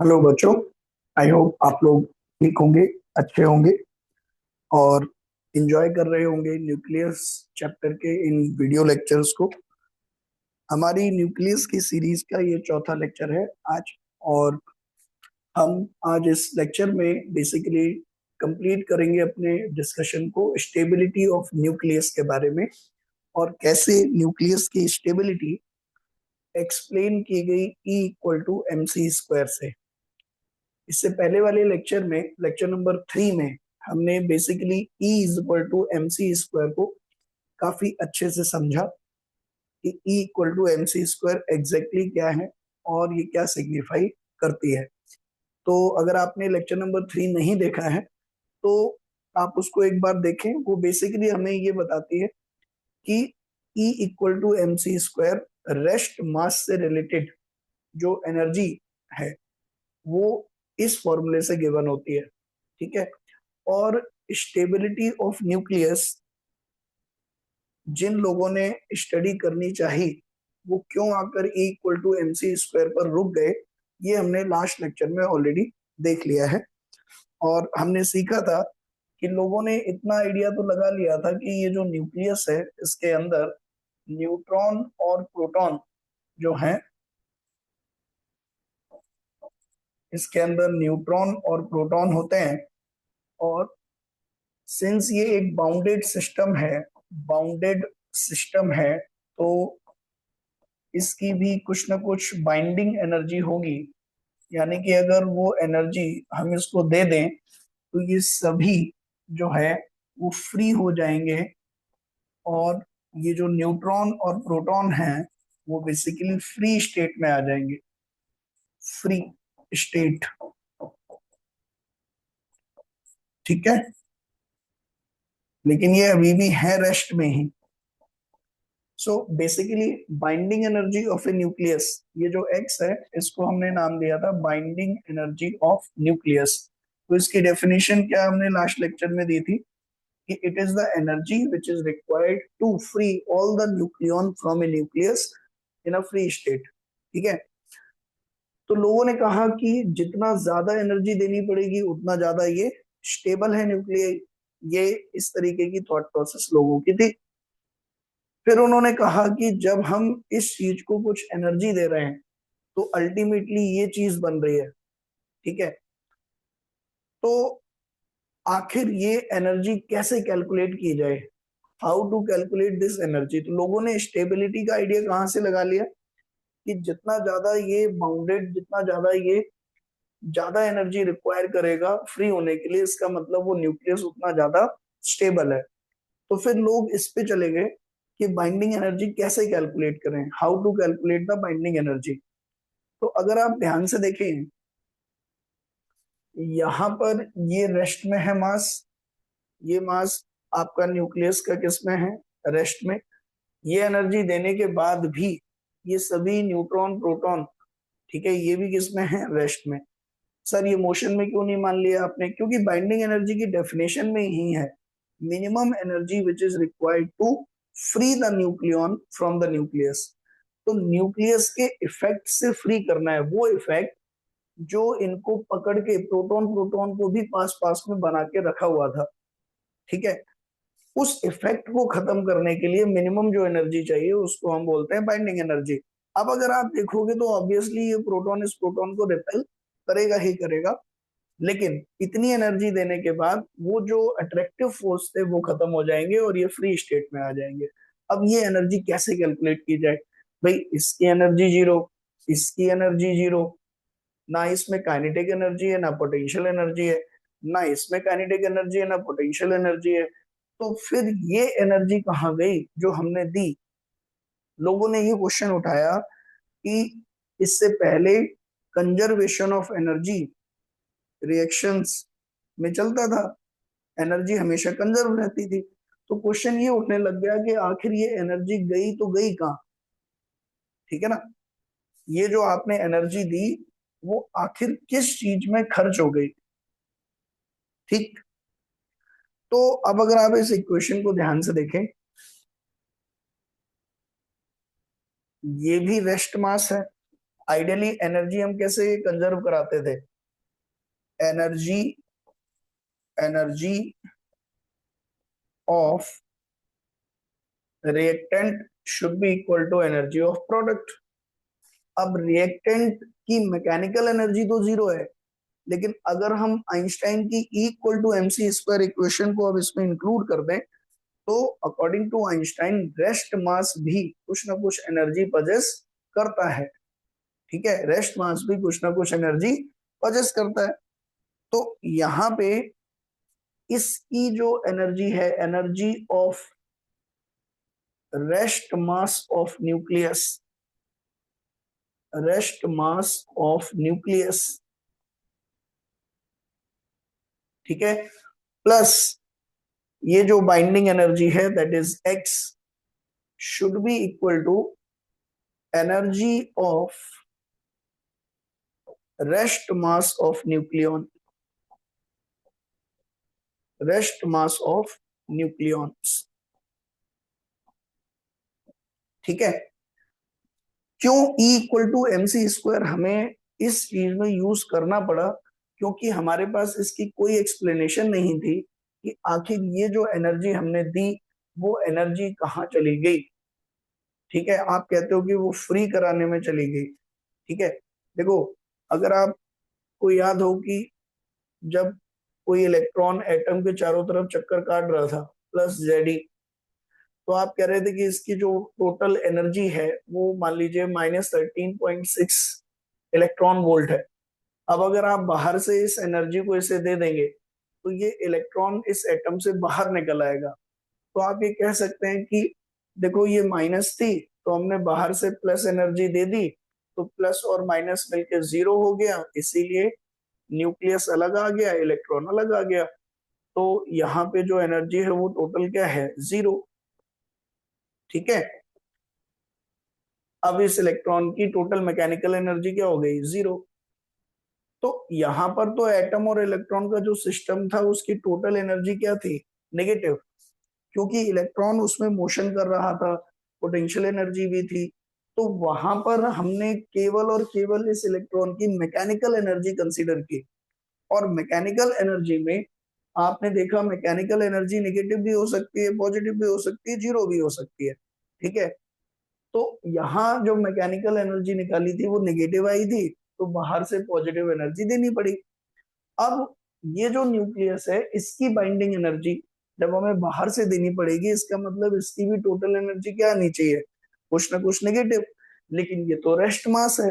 Hello बच्चों। I hope आप लोग ठीक होंगे, अच्छे होंगे और एंजॉय कर रहे होंगे न्यूक्लियस चैप्टर के इन वीडियो लेक्चर्स को। हमारी न्यूक्लियस की सीरीज का ये चौथा लेक्चर है आज। और हम आज इस लेक्चर में बेसिकली कंप्लीट करेंगे अपने डिस्कशन को स्टेबिलिटी ऑफ न्यूक्लियस के बारे में, और कैसे न्यूक्लियस की स्टेबिलिटी एक्सप्लेन की गई E = mc² से। इससे पहले वाले लेक्चर में, लेक्चर नंबर 3 में, हमने बेसिकली E = mc² को काफी अच्छे से समझा कि E = mc² एग्जैक्टली क्या है और ये क्या सिग्निफाई करती है। तो अगर आपने लेक्चर नंबर 3 नहीं देखा है तो आप उसको एक बार देखें। वो बेसिकली हमें ये बताती है कि E = mc² रेस्ट मास से रिलेटेड जो एनर्जी है वो इस फॉर्मूले से गिवन होती है। ठीक है। और स्टेबिलिटी ऑफ न्यूक्लियस जिन लोगों ने स्टडी करनी चाहिए वो क्यों आकर E = mc² पर रुक गए, ये हमने लास्ट लेक्चर में ऑलरेडी देख लिया है। और हमने सीखा था कि लोगों ने इतना आइडिया तो लगा लिया था कि ये जो न्यूक्लियस है इसके अंदर न्यूट्रॉन और प्रोटॉन जो हैं, इसके अंदर न्यूट्रॉन और प्रोटॉन होते हैं। और सिंस ये एक बाउंडेड सिस्टम है तो इसकी भी कुछ ना कुछ बाइंडिंग एनर्जी होगी। यानी कि अगर वो एनर्जी हम इसको दे दें तो ये सभी जो है वो फ्री हो जाएंगे। और ये जो न्यूट्रॉन और प्रोटॉन हैं वो बेसिकली फ्री स्टेट में आ जाएंगे। Free state. ठीक है। लेकिन ये अभी भी है रेस्ट में ही। So basically binding energy of a nucleus, ये जो एक्स है इसको हमने नाम दिया था बाइंडिंग एनर्जी ऑफ न्यूक्लियस। तो इसकी डेफिनेशन क्या हमने लास्ट लेक्चर में दी थी कि it is the energy which is required to free all the nucleon from a nucleus in a free state. ठीक है। तो लोगों ने कहा कि जितना ज्यादा एनर्जी देनी पड़ेगी उतना ज्यादा ये स्टेबल है न्यूक्लियर। ये इस तरीके की थॉट प्रोसेस लोगों की थी। फिर उन्होंने कहा कि जब हम इस चीज को कुछ एनर्जी दे रहे हैं तो अल्टीमेटली ये चीज बन रही है। ठीक है। तो आखिर ये एनर्जी कैसे कैलकुलेट की जाए, how to calculate this energy. तो लोगों ने स्टेबिलिटी का आइडिया कहाँ से लगा लिया कि जितना ज्यादा ये बाउंडेड, जितना ज्यादा ये ज्यादा एनर्जी रिक्वायर करेगा फ्री होने के लिए, इसका मतलब वो न्यूक्लियस उतना ज्यादा स्टेबल है। तो फिर लोग इस पे चले गए कि बाइंडिंग एनर्जी कैसे कैलकुलेट करें, how to calculate the binding energy. तो अगर आप ध्यान से देखें, यहाँ पर ये रेस्ट में है मास। ये मास आपका न्यूक्लियस का किस में है, रेस्ट में। ये एनर्जी देने के बाद भी ये सभी न्यूट्रॉन प्रोटॉन, ठीक है, ये भी किस में है, रेस्ट में। सर ये मोशन में क्यों नहीं मान लिया आपने? क्योंकि बाइंडिंग एनर्जी की डेफिनेशन में ही है minimum energy which is required to free the nucleon from the nucleus. तो न्यूक्लियस के इफेक्ट से फ्री करना है, वो इफेक्ट जो इनको पकड़ के प्रोटॉन प्रोटॉन को भी पास पास में बना के रखा हुआ था। ठीक है। उस इफेक्ट को खत्म करने के लिए मिनिमम जो एनर्जी चाहिए उसको हम बोलते हैं बाइंडिंग एनर्जी। अब अगर आप देखोगे तो ऑब्वियसली ये प्रोटॉन इस प्रोटॉन को रिपेल करेगा ही करेगा, लेकिन इतनी एनर्जी देने के बाद वो जो अट्रैक्टिव फोर्स थे वो खत्म हो जाएंगे और ये फ्री स्टेट में आ जाएंगे। अब ये एनर्जी कैसे कैलकुलेट की जाए? भाई इसकी एनर्जी जीरो, इसकी एनर्जी जीरो, ना इसमें काइनेटिक एनर्जी है ना पोटेंशियल एनर्जी है, ना इसमें काइनेटिक एनर्जी है ना पोटेंशियल एनर्जी है। तो फिर ये एनर्जी कहाँ गई जो हमने दी? लोगों ने ये क्वेश्चन उठाया कि इससे पहले कंजर्वेशन ऑफ एनर्जी रिएक्शंस में चलता था, एनर्जी हमेशा कंजर्व रहती थी। तो क्वेश्चन ये उठने लग गया कि आखिर ये एनर्जी गई तो गई कहाँ? ठीक है ना। ये जो आपने एनर्जी दी वो आखिर किस चीज में खर्च हो गई? ठीक। तो अब अगर आप इस इक्वेशन को ध्यान से देखें, ये भी रेस्ट मास है आइडियली एनर्जी हम कैसे कंजर्व कराते थे? Energy energy of reactant should be equal to energy of product. अब रिएक्टेंट की मैकेनिकल एनर्जी तो जीरो है, लेकिन अगर हम आइंस्टाइन की E equal to m c square equation को अब इसमें इंक्लूड कर दें, तो according to Einstein rest mass भी कुछ ना कुछ एनर्जी पजेस करता है। ठीक है, रेस्ट मास भी कुछ ना कुछ एनर्जी पजेस करता है। तो यहाँ पे इसकी जो एनर्जी है, energy of rest mass of nucleus, rest mass of nucleus, ठीक है, प्लस ये जो बाइंडिंग एनर्जी है that is x should be equal to energy of rest mass of nucleon, rest mass of nucleons. ठीक है, क्यों E equal to m c square हमें इस चीज में यूज करना पड़ा? क्योंकि हमारे पास इसकी कोई एक्सप्लेनेशन नहीं थी कि आखिर ये जो एनर्जी हमने दी वो एनर्जी कहाँ चली गई। ठीक है, आप कहते हो कि वो फ्री कराने में चली गई। ठीक है, देखो, अगर आपको याद हो कि जब कोई इलेक्ट्रॉन एटम के चारों तरफ चक्कर काट रहा था प्लस जेडी, तो आप कह रहे थे कि इसकी जो टोटल एनर्जी है वो मान लीजिए -13.6 इलेक्ट्रॉन वोल्ट है। अब अगर आप बाहर से इस एनर्जी को इसे दे देंगे तो ये इलेक्ट्रॉन इस एटम से बाहर निकल आएगा। तो आप ये कह सकते हैं कि देखो ये माइनस थी तो हमने बाहर से प्लस एनर्जी दे दी, तो प्लस और माइनस मिलके जीरो हो गया, इसीलिए न्यूक्लियस अलग आ गया, इलेक्ट्रॉन अलग आ गया। तो यहाँ पे जो एनर्जी है वो टोटल क्या है? जीरो। ठीक है, अब इस इलेक्ट्रॉन की टोटल मैकेनिकल एनर्जी क्या हो गई? जीरो। तो यहां पर तो एटम और इलेक्ट्रॉन का जो सिस्टम था उसकी टोटल एनर्जी क्या थी? नेगेटिव, क्योंकि इलेक्ट्रॉन उसमें मोशन कर रहा था, पोटेंशियल एनर्जी भी थी। तो वहां पर हमने केवल और केवल इस इलेक्ट्रॉन की मैकेनिकल एनर्जी कंसीडर की। और मैकेनिकल एनर्जी में आपने देखा मैकेनिकल एनर्जी नेगेटिव भी हो सकती है, पॉजिटिव भी हो सकती है, जीरो भी हो सकती है। ठीक है, तो यहाँ जो मैकेनिकल एनर्जी निकाली थी वो नेगेटिव आई थी, तो बाहर से पॉजिटिव एनर्जी देनी पड़ी। अब ये जो न्यूक्लियस है इसकी बाइंडिंग एनर्जी जब हमें बाहर से देनी पड़ेगी, इसका मतलब इसकी भी टोटल एनर्जी क्या आनी चाहिए? कुछ ना कुछ नेगेटिव। लेकिन ये तो रेस्ट मास है।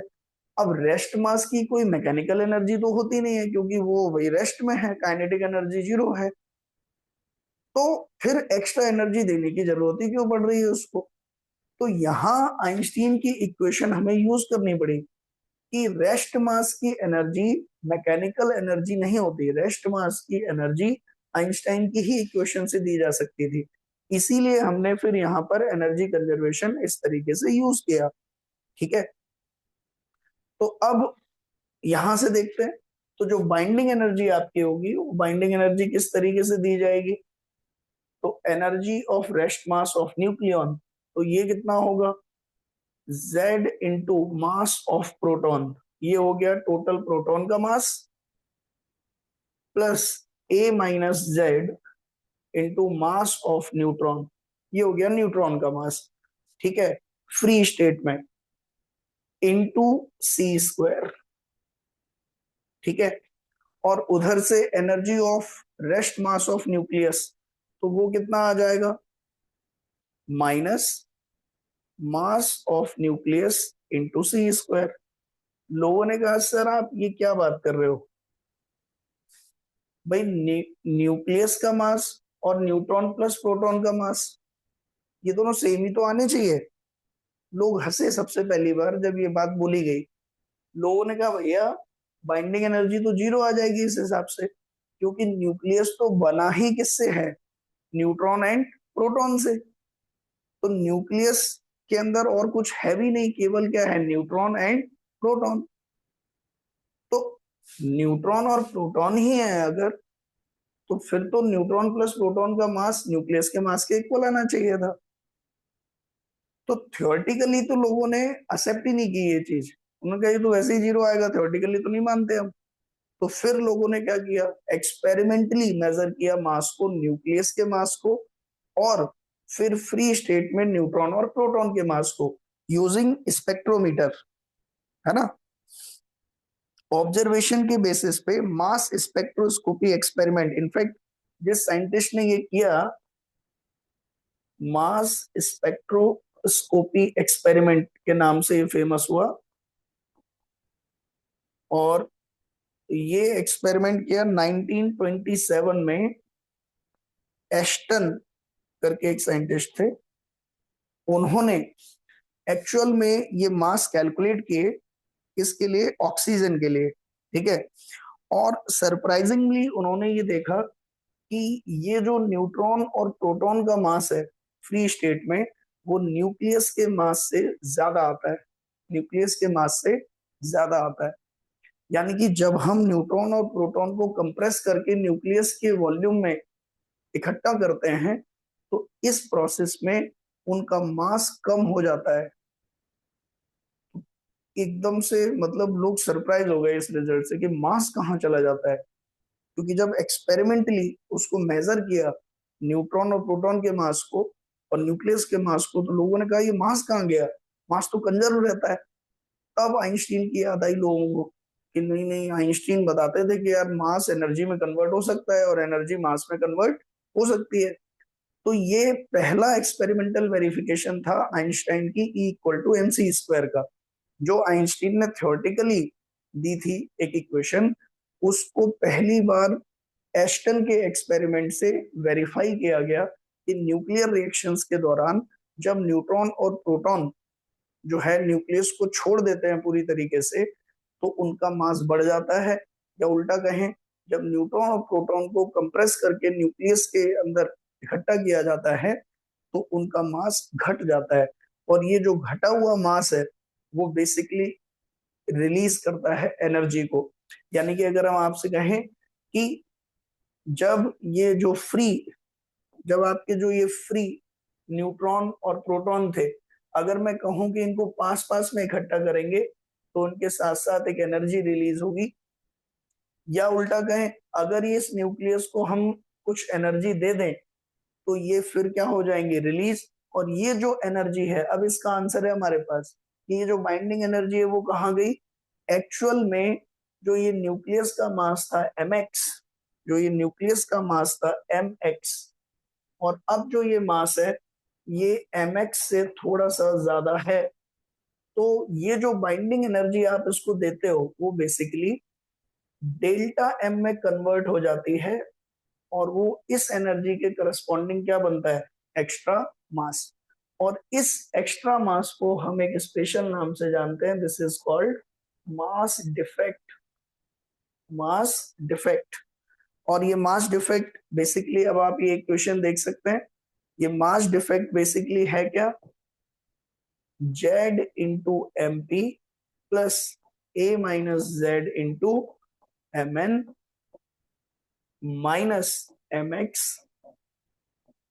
अब रेस्ट मास की कोई मैकेनिकल एनर्जी तो होती नहीं है, क्योंकि वो वही रेस्ट में है, काइनेटिक एनर्जी जीरो है। तो फिर एक्स्ट्रा एनर्जी देने की जरूरत ही क्यों पड़ रही है उसको? तो यहाँ आइंस्टीन की इक्वेशन हमें यूज करनी पड़ी कि रेस्ट मास की एनर्जी मैकेनिकल एनर्जी नहीं होती, रेस्ट मास की एनर्जी आइंस्टाइन की ही इक्वेशन से दी जा सकती थी। इसीलिए हमने फिर यहाँ पर एनर्जी कंजर्वेशन इस तरीके से यूज किया। ठीक है, तो अब यहां से देखते हैं, तो जो बाइंडिंग एनर्जी आपकी होगी वो बाइंडिंग एनर्जी किस तरीके से दी जाएगी? तो energy of rest mass of nucleon, तो ये कितना होगा? Z into mass of proton, ये हो गया टोटल प्रोटॉन का mass, plus A-Z into mass of neutron, ये हो गया न्यूट्रॉन का मास। ठीक है, फ्री स्टेट में, इंटू C²। ठीक है, और उधर से energy of rest mass of nucleus, तो वो कितना आ जाएगा? Minus mass of nucleus into C²। लोगों ने कहा सर आप ये क्या बात कर रहे हो भाई, न्यूक्लियस का मास और न्यूट्रॉन प्लस प्रोटॉन का मास ये दोनों सेम ही तो आने चाहिए। लोग हंसे सबसे पहली बार जब ये बात बोली गई। लोगों ने कहा भैया बाइंडिंग एनर्जी तो जीरो आ जाएगी इस हिसाब से, क्योंकि न्यूक्लियस तो बना ही किससे है? न्यूट्रॉन एंड प्रोटॉन से। तो न्यूक्लियस के अंदर और कुछ है भी नहीं, केवल क्या है? Neutron and proton. तो न्यूट्रॉन और प्रोटॉन ही है अगर, तो फिर तो न्यूट्रॉन प्लस प्रोटॉन का मास न्यूक्लियस के मास के इक्वल आना चाहिए था। तो थियोरेटिकली तो लोगों ने एक्सेप्ट ही नहीं की ये चीज। उन्होंने कहा ये तो वैसे ही जीरो आएगा, थ्योरेटिकली तो नहीं मानते हम। तो फिर लोगों ने क्या किया, एक्सपेरिमेंटली मेजर किया मास को, न्यूक्लियस के मास को, और फिर फ्री स्टेट में न्यूट्रॉन और प्रोटॉन के मास को, यूजिंग स्पेक्ट्रोमीटर, है ना। ऑब्जर्वेशन के बेसिस पे मास स्पेक्ट्रोस्कोपी एक्सपेरिमेंट, इनफैक्ट जिस साइंटिस्ट ने ये किया, मास स्पेक्ट्रोस्कोपी एक्सपेरिमेंट के नाम से ये फेमस हुआ। और ये एक्सपेरिमेंट किया 1927 में, एस्टन करके एक साइंटिस्ट थे, उन्होंने एक्चुअल में ये मास कैलकुलेट किए, किसके लिए, ऑक्सीजन के लिए, ठीक है। और सरप्राइजिंगली उन्होंने ये देखा कि ये जो न्यूट्रॉन और प्रोटॉन का मास है फ्री स्टेट में, वो न्यूक्लियस के मास से ज्यादा आता है, न्यूक्लियस के मास से ज्यादा आता है। यानी कि जब हम न्यूट्रॉन और प्रोटॉन को कंप्रेस करके न्यूक्लियस के वॉल्यूम में इकट्ठा करते हैं, तो इस प्रोसेस में उनका मास कम हो जाता है। एकदम से मतलब लोग सरप्राइज हो गए इस रिजल्ट से कि मास कहाँ चला जाता है, क्योंकि जब एक्सपेरिमेंटली उसको मेजर किया न्यूट्रॉन और प्रोटॉन के मास को और न्यूक्लियस के मास को, तो लोगों ने कहा ये मास कहाँ गया, मास तो कंजर्व रहता है। तब आइंस्टीन की याद आई लोगों को कि नहीं नहीं, आइंस्टीन बताते थे कि यार मास एनर्जी में कन्वर्ट हो सकता है और एनर्जी मास में कन्वर्ट हो सकती है। तो ये पहला एक्सपेरिमेंटल वेरिफिकेशन था आइंस्टाइन की E equal to mc square का, जो आइंस्टीन ने थ्योरेटिकली दी थी एक इक्वेशन, उसको पहली बार एस्टन के एक्सपेरिमेंट से वेरीफाई किया गया कि न्यूक्लियर रिएक्शंस के दौरान जब न्यूट्रॉन और प्रोटॉन जो है न्यूक्लियस को छोड़ देते हैं पूरी तरीके से, तो उनका मास बढ़ जाता है। या उल्टा कहें, जब न्यूट्रॉन और प्रोटॉन को कंप्रेस करके न्यूक्लियस के अंदर इकट्ठा किया जाता है, तो उनका मास घट जाता है। और ये जो घटा हुआ मास है, वो बेसिकली रिलीज करता है एनर्जी को। यानी कि अगर हम आपसे कहें कि जब ये जो फ्री जब आपके जो ये फ्री न्यूट्रॉन और प्रोटॉन थे, अगर मैं कहूं कि इनको पास पास में इकट्ठा करेंगे, तो उनके साथ साथ एक एनर्जी रिलीज होगी। या उल्टा कहें, अगर ये इस न्यूक्लियस को हम कुछ एनर्जी दे दें, तो ये फिर क्या हो जाएंगे, रिलीज। और ये जो एनर्जी है, अब इसका आंसर है हमारे पास कि ये जो बाइंडिंग एनर्जी है वो कहाँ गई। एक्चुअल में जो ये न्यूक्लियस का मास था mx, जो ये न्यूक्लियस का मास था mx, और अब जो ये मास है ये mx से थोड़ा सा ज्यादा है। तो ये जो बाइंडिंग एनर्जी आप इसको देते हो, वो बेसिकली डेल्टा एम में कन्वर्ट हो जाती है, और वो इस एनर्जी के करस्पॉन्डिंग क्या बनता है, एक्स्ट्रा मास। और इस एक्स्ट्रा मास को हम एक स्पेशल नाम से जानते हैं, this is called mass defect, mass defect. और ये मास डिफेक्ट बेसिकली, अब आप ये इक्वेशन देख सकते हैं, ये मास डिफेक्ट बेसिकली है क्या, z into m p plus a minus z into m n minus m x.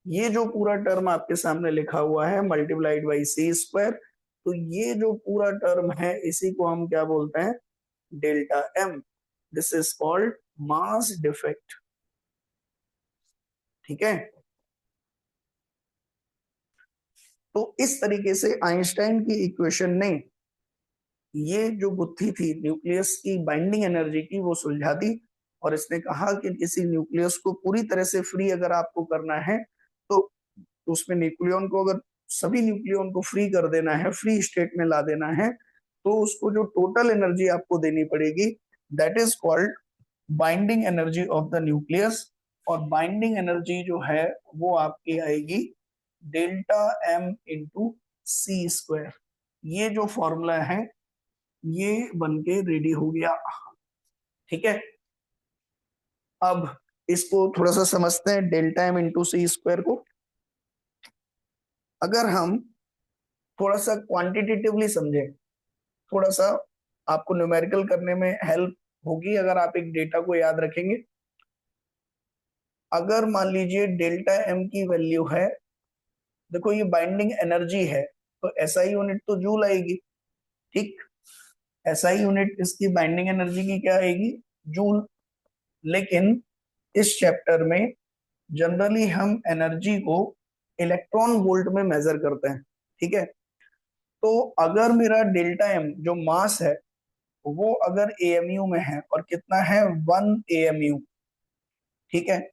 ये जो पूरा टर्म आपके सामने लिखा हुआ है मल्टीप्लाइड बाई सी स्क्वायर, तो ये जो पूरा टर्म है इसी को हम क्या बोलते हैं, delta m. This is called mass defect, ठीक है। तो इस तरीके से आइंस्टाइन की इक्वेशन ने ये जो गुत्थी थी न्यूक्लियस की बाइंडिंग एनर्जी की, वो सुलझा दी। और इसने कहा कि किसी न्यूक्लियस को पूरी तरह से फ्री अगर आपको करना है, तो उसमें न्यूक्लियन को, अगर सभी न्यूक्लियन को फ्री कर देना है, फ्री स्टेट में ला देना है, तो उसको जो टोटल एनर्जी आपको देनी पड़ेगी, that is called binding energy of the nucleus. और बाइंडिंग एनर्जी जो है वो आपकी आएगी delta m into c square. ये जो फॉर्मूला है ये बन के रेडी हो गया, ठीक है। अब इसको थोड़ा सा समझते हैं, delta m into c square को। अगर हम थोड़ा सा क्वांटिटेटिवली समझे, थोड़ा सा आपको न्यूमेरिकल करने में हेल्प होगी अगर आप एक डेटा को याद रखेंगे। अगर मान लीजिए डेल्टा एम की वैल्यू है, देखो ये बाइंडिंग एनर्जी है, तो एसआई यूनिट तो जूल आएगी, ठीक। SI यूनिट इसकी बाइंडिंग एनर्जी की क्या आएगी, जूल। लेकिन इस चैप्टर में जनरली हम एनर्जी को इलेक्ट्रॉन वोल्ट में मेजर करते हैं, ठीक है। तो अगर मेरा डेल्टा एम जो मास है वो अगर एएमयू में है, और कितना है, 1 AMU, ठीक है।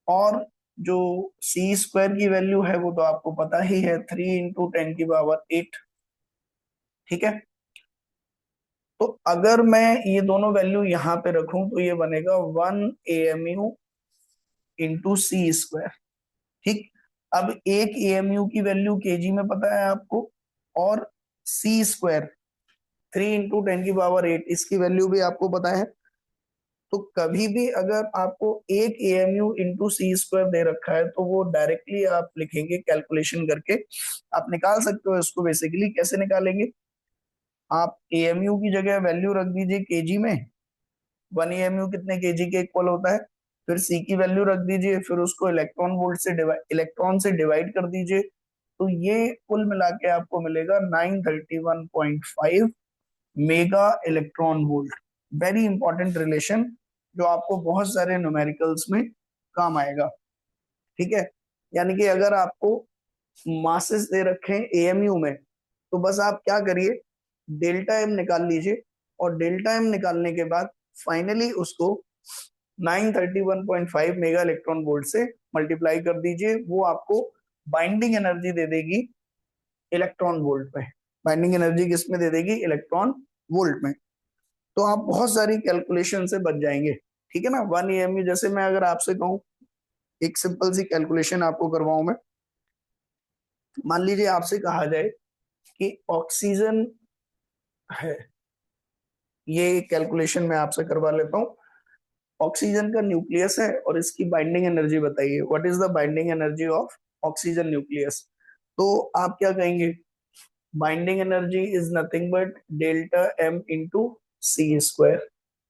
और जो सी स्क्वायर की वैल्यू है वो तो आपको पता ही है, 3 × 10⁸ ठीक है। तो अगर मैं ये दोनों वैल्यू यहाँ पे रखूं तो ये बनेगा 1 AMU इंटू सी स्क्वायर, ठीक। अब 1 AMU की वैल्यू केजी में पता है आपको, और सी स्क्वायर 3 × 10⁸ इसकी वैल्यू भी आपको पता है। तो कभी भी अगर आपको 1 AMU इंटू सी स्क्वायर दे रखा है तो वो डायरेक्टली आप लिखेंगे कैलकुलेशन करके, आप निकाल सकते हो इसको। बेसिकली कैसे निकालेंगे, आप AMU की जगह वैल्यू रख दीजिए केजी में, 1 AMU कितने केजी के इक्वल होता है, फिर सी की वैल्यू रख दीजिए, फिर उसको इलेक्ट्रॉन से डिवाइड कर दीजिए। तो ये कुल मिला के आपको मिलेगा 931.5 mega electron volt. Very important relation, जो आपको बहुत सारे न्यूमेरिकल्स में काम आएगा, ठीक है। यानी कि अगर आपको मासेस दे रखे हैं एएमयू में, तो बस आप क्या करिए, डेल्टा एम निकाल लीजिए, और डेल्टा एम निकालने के बाद फाइनली उसको 931.5 मेगा इलेक्ट्रॉन वोल्ट से मल्टीप्लाई कर दीजिए। वो आपको बाइंडिंग एनर्जी दे देगी इलेक्ट्रॉन वोल्ट में। बाइंडिंग एनर्जी किस में दे देगी, इलेक्ट्रॉन वोल्ट में। तो आप बहुत सारी कैलकुलेशन से बच जाएंगे, ठीक है ना। 1 AMU, जैसे मैं अगर आपसे कहूं, एक सिंपल सी कैलकुलेशन आपको करवाऊं मैं। मान लीजिए आपसे कहा जाए कि ऑक्सीजन है, ये कैलकुलेशन मैं आपसे करवा लेता हूँ। ऑक्सीजन का न्यूक्लियस है और इसकी बाइंडिंग एनर्जी बताइए, what is the binding energy of oxygen nucleus. तो आप क्या कहेंगे, binding energy is nothing but delta m into c square.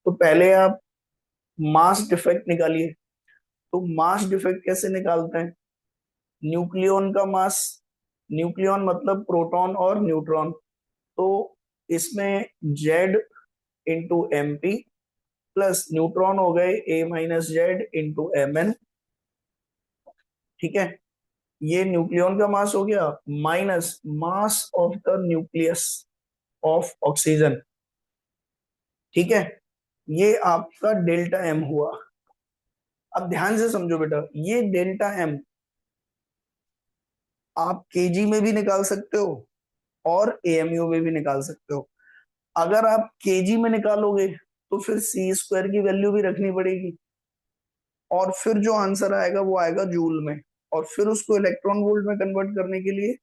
तो पहले आप मास डिफेक्ट निकालिए। तो मास डिफेक्ट कैसे निकालते हैं, न्यूक्लियन का मास, न्यूक्लियन मतलब प्रोटॉन और न्यूट्रॉन। तो इसमें z into m p, plus neutron हो गए A-Z इंटू Mn, ठीक है। ये न्यूक्लियन का मास हो गया, minus mass of the nucleus of oxygen, ठीक है। ये आपका डेल्टा एम हुआ। अब ध्यान से समझो बेटा, ये डेल्टा एम आप केजी में भी निकाल सकते हो और एएमयू में भी निकाल सकते हो। अगर आप केजी में निकालोगे तो फिर सी स्क्वायर की वैल्यू भी रखनी पड़ेगी, और फिर जो आंसर आएगा वो आएगा जूल में, और फिर उसको इलेक्ट्रॉन वोल्ट में कन्वर्ट करने के लिए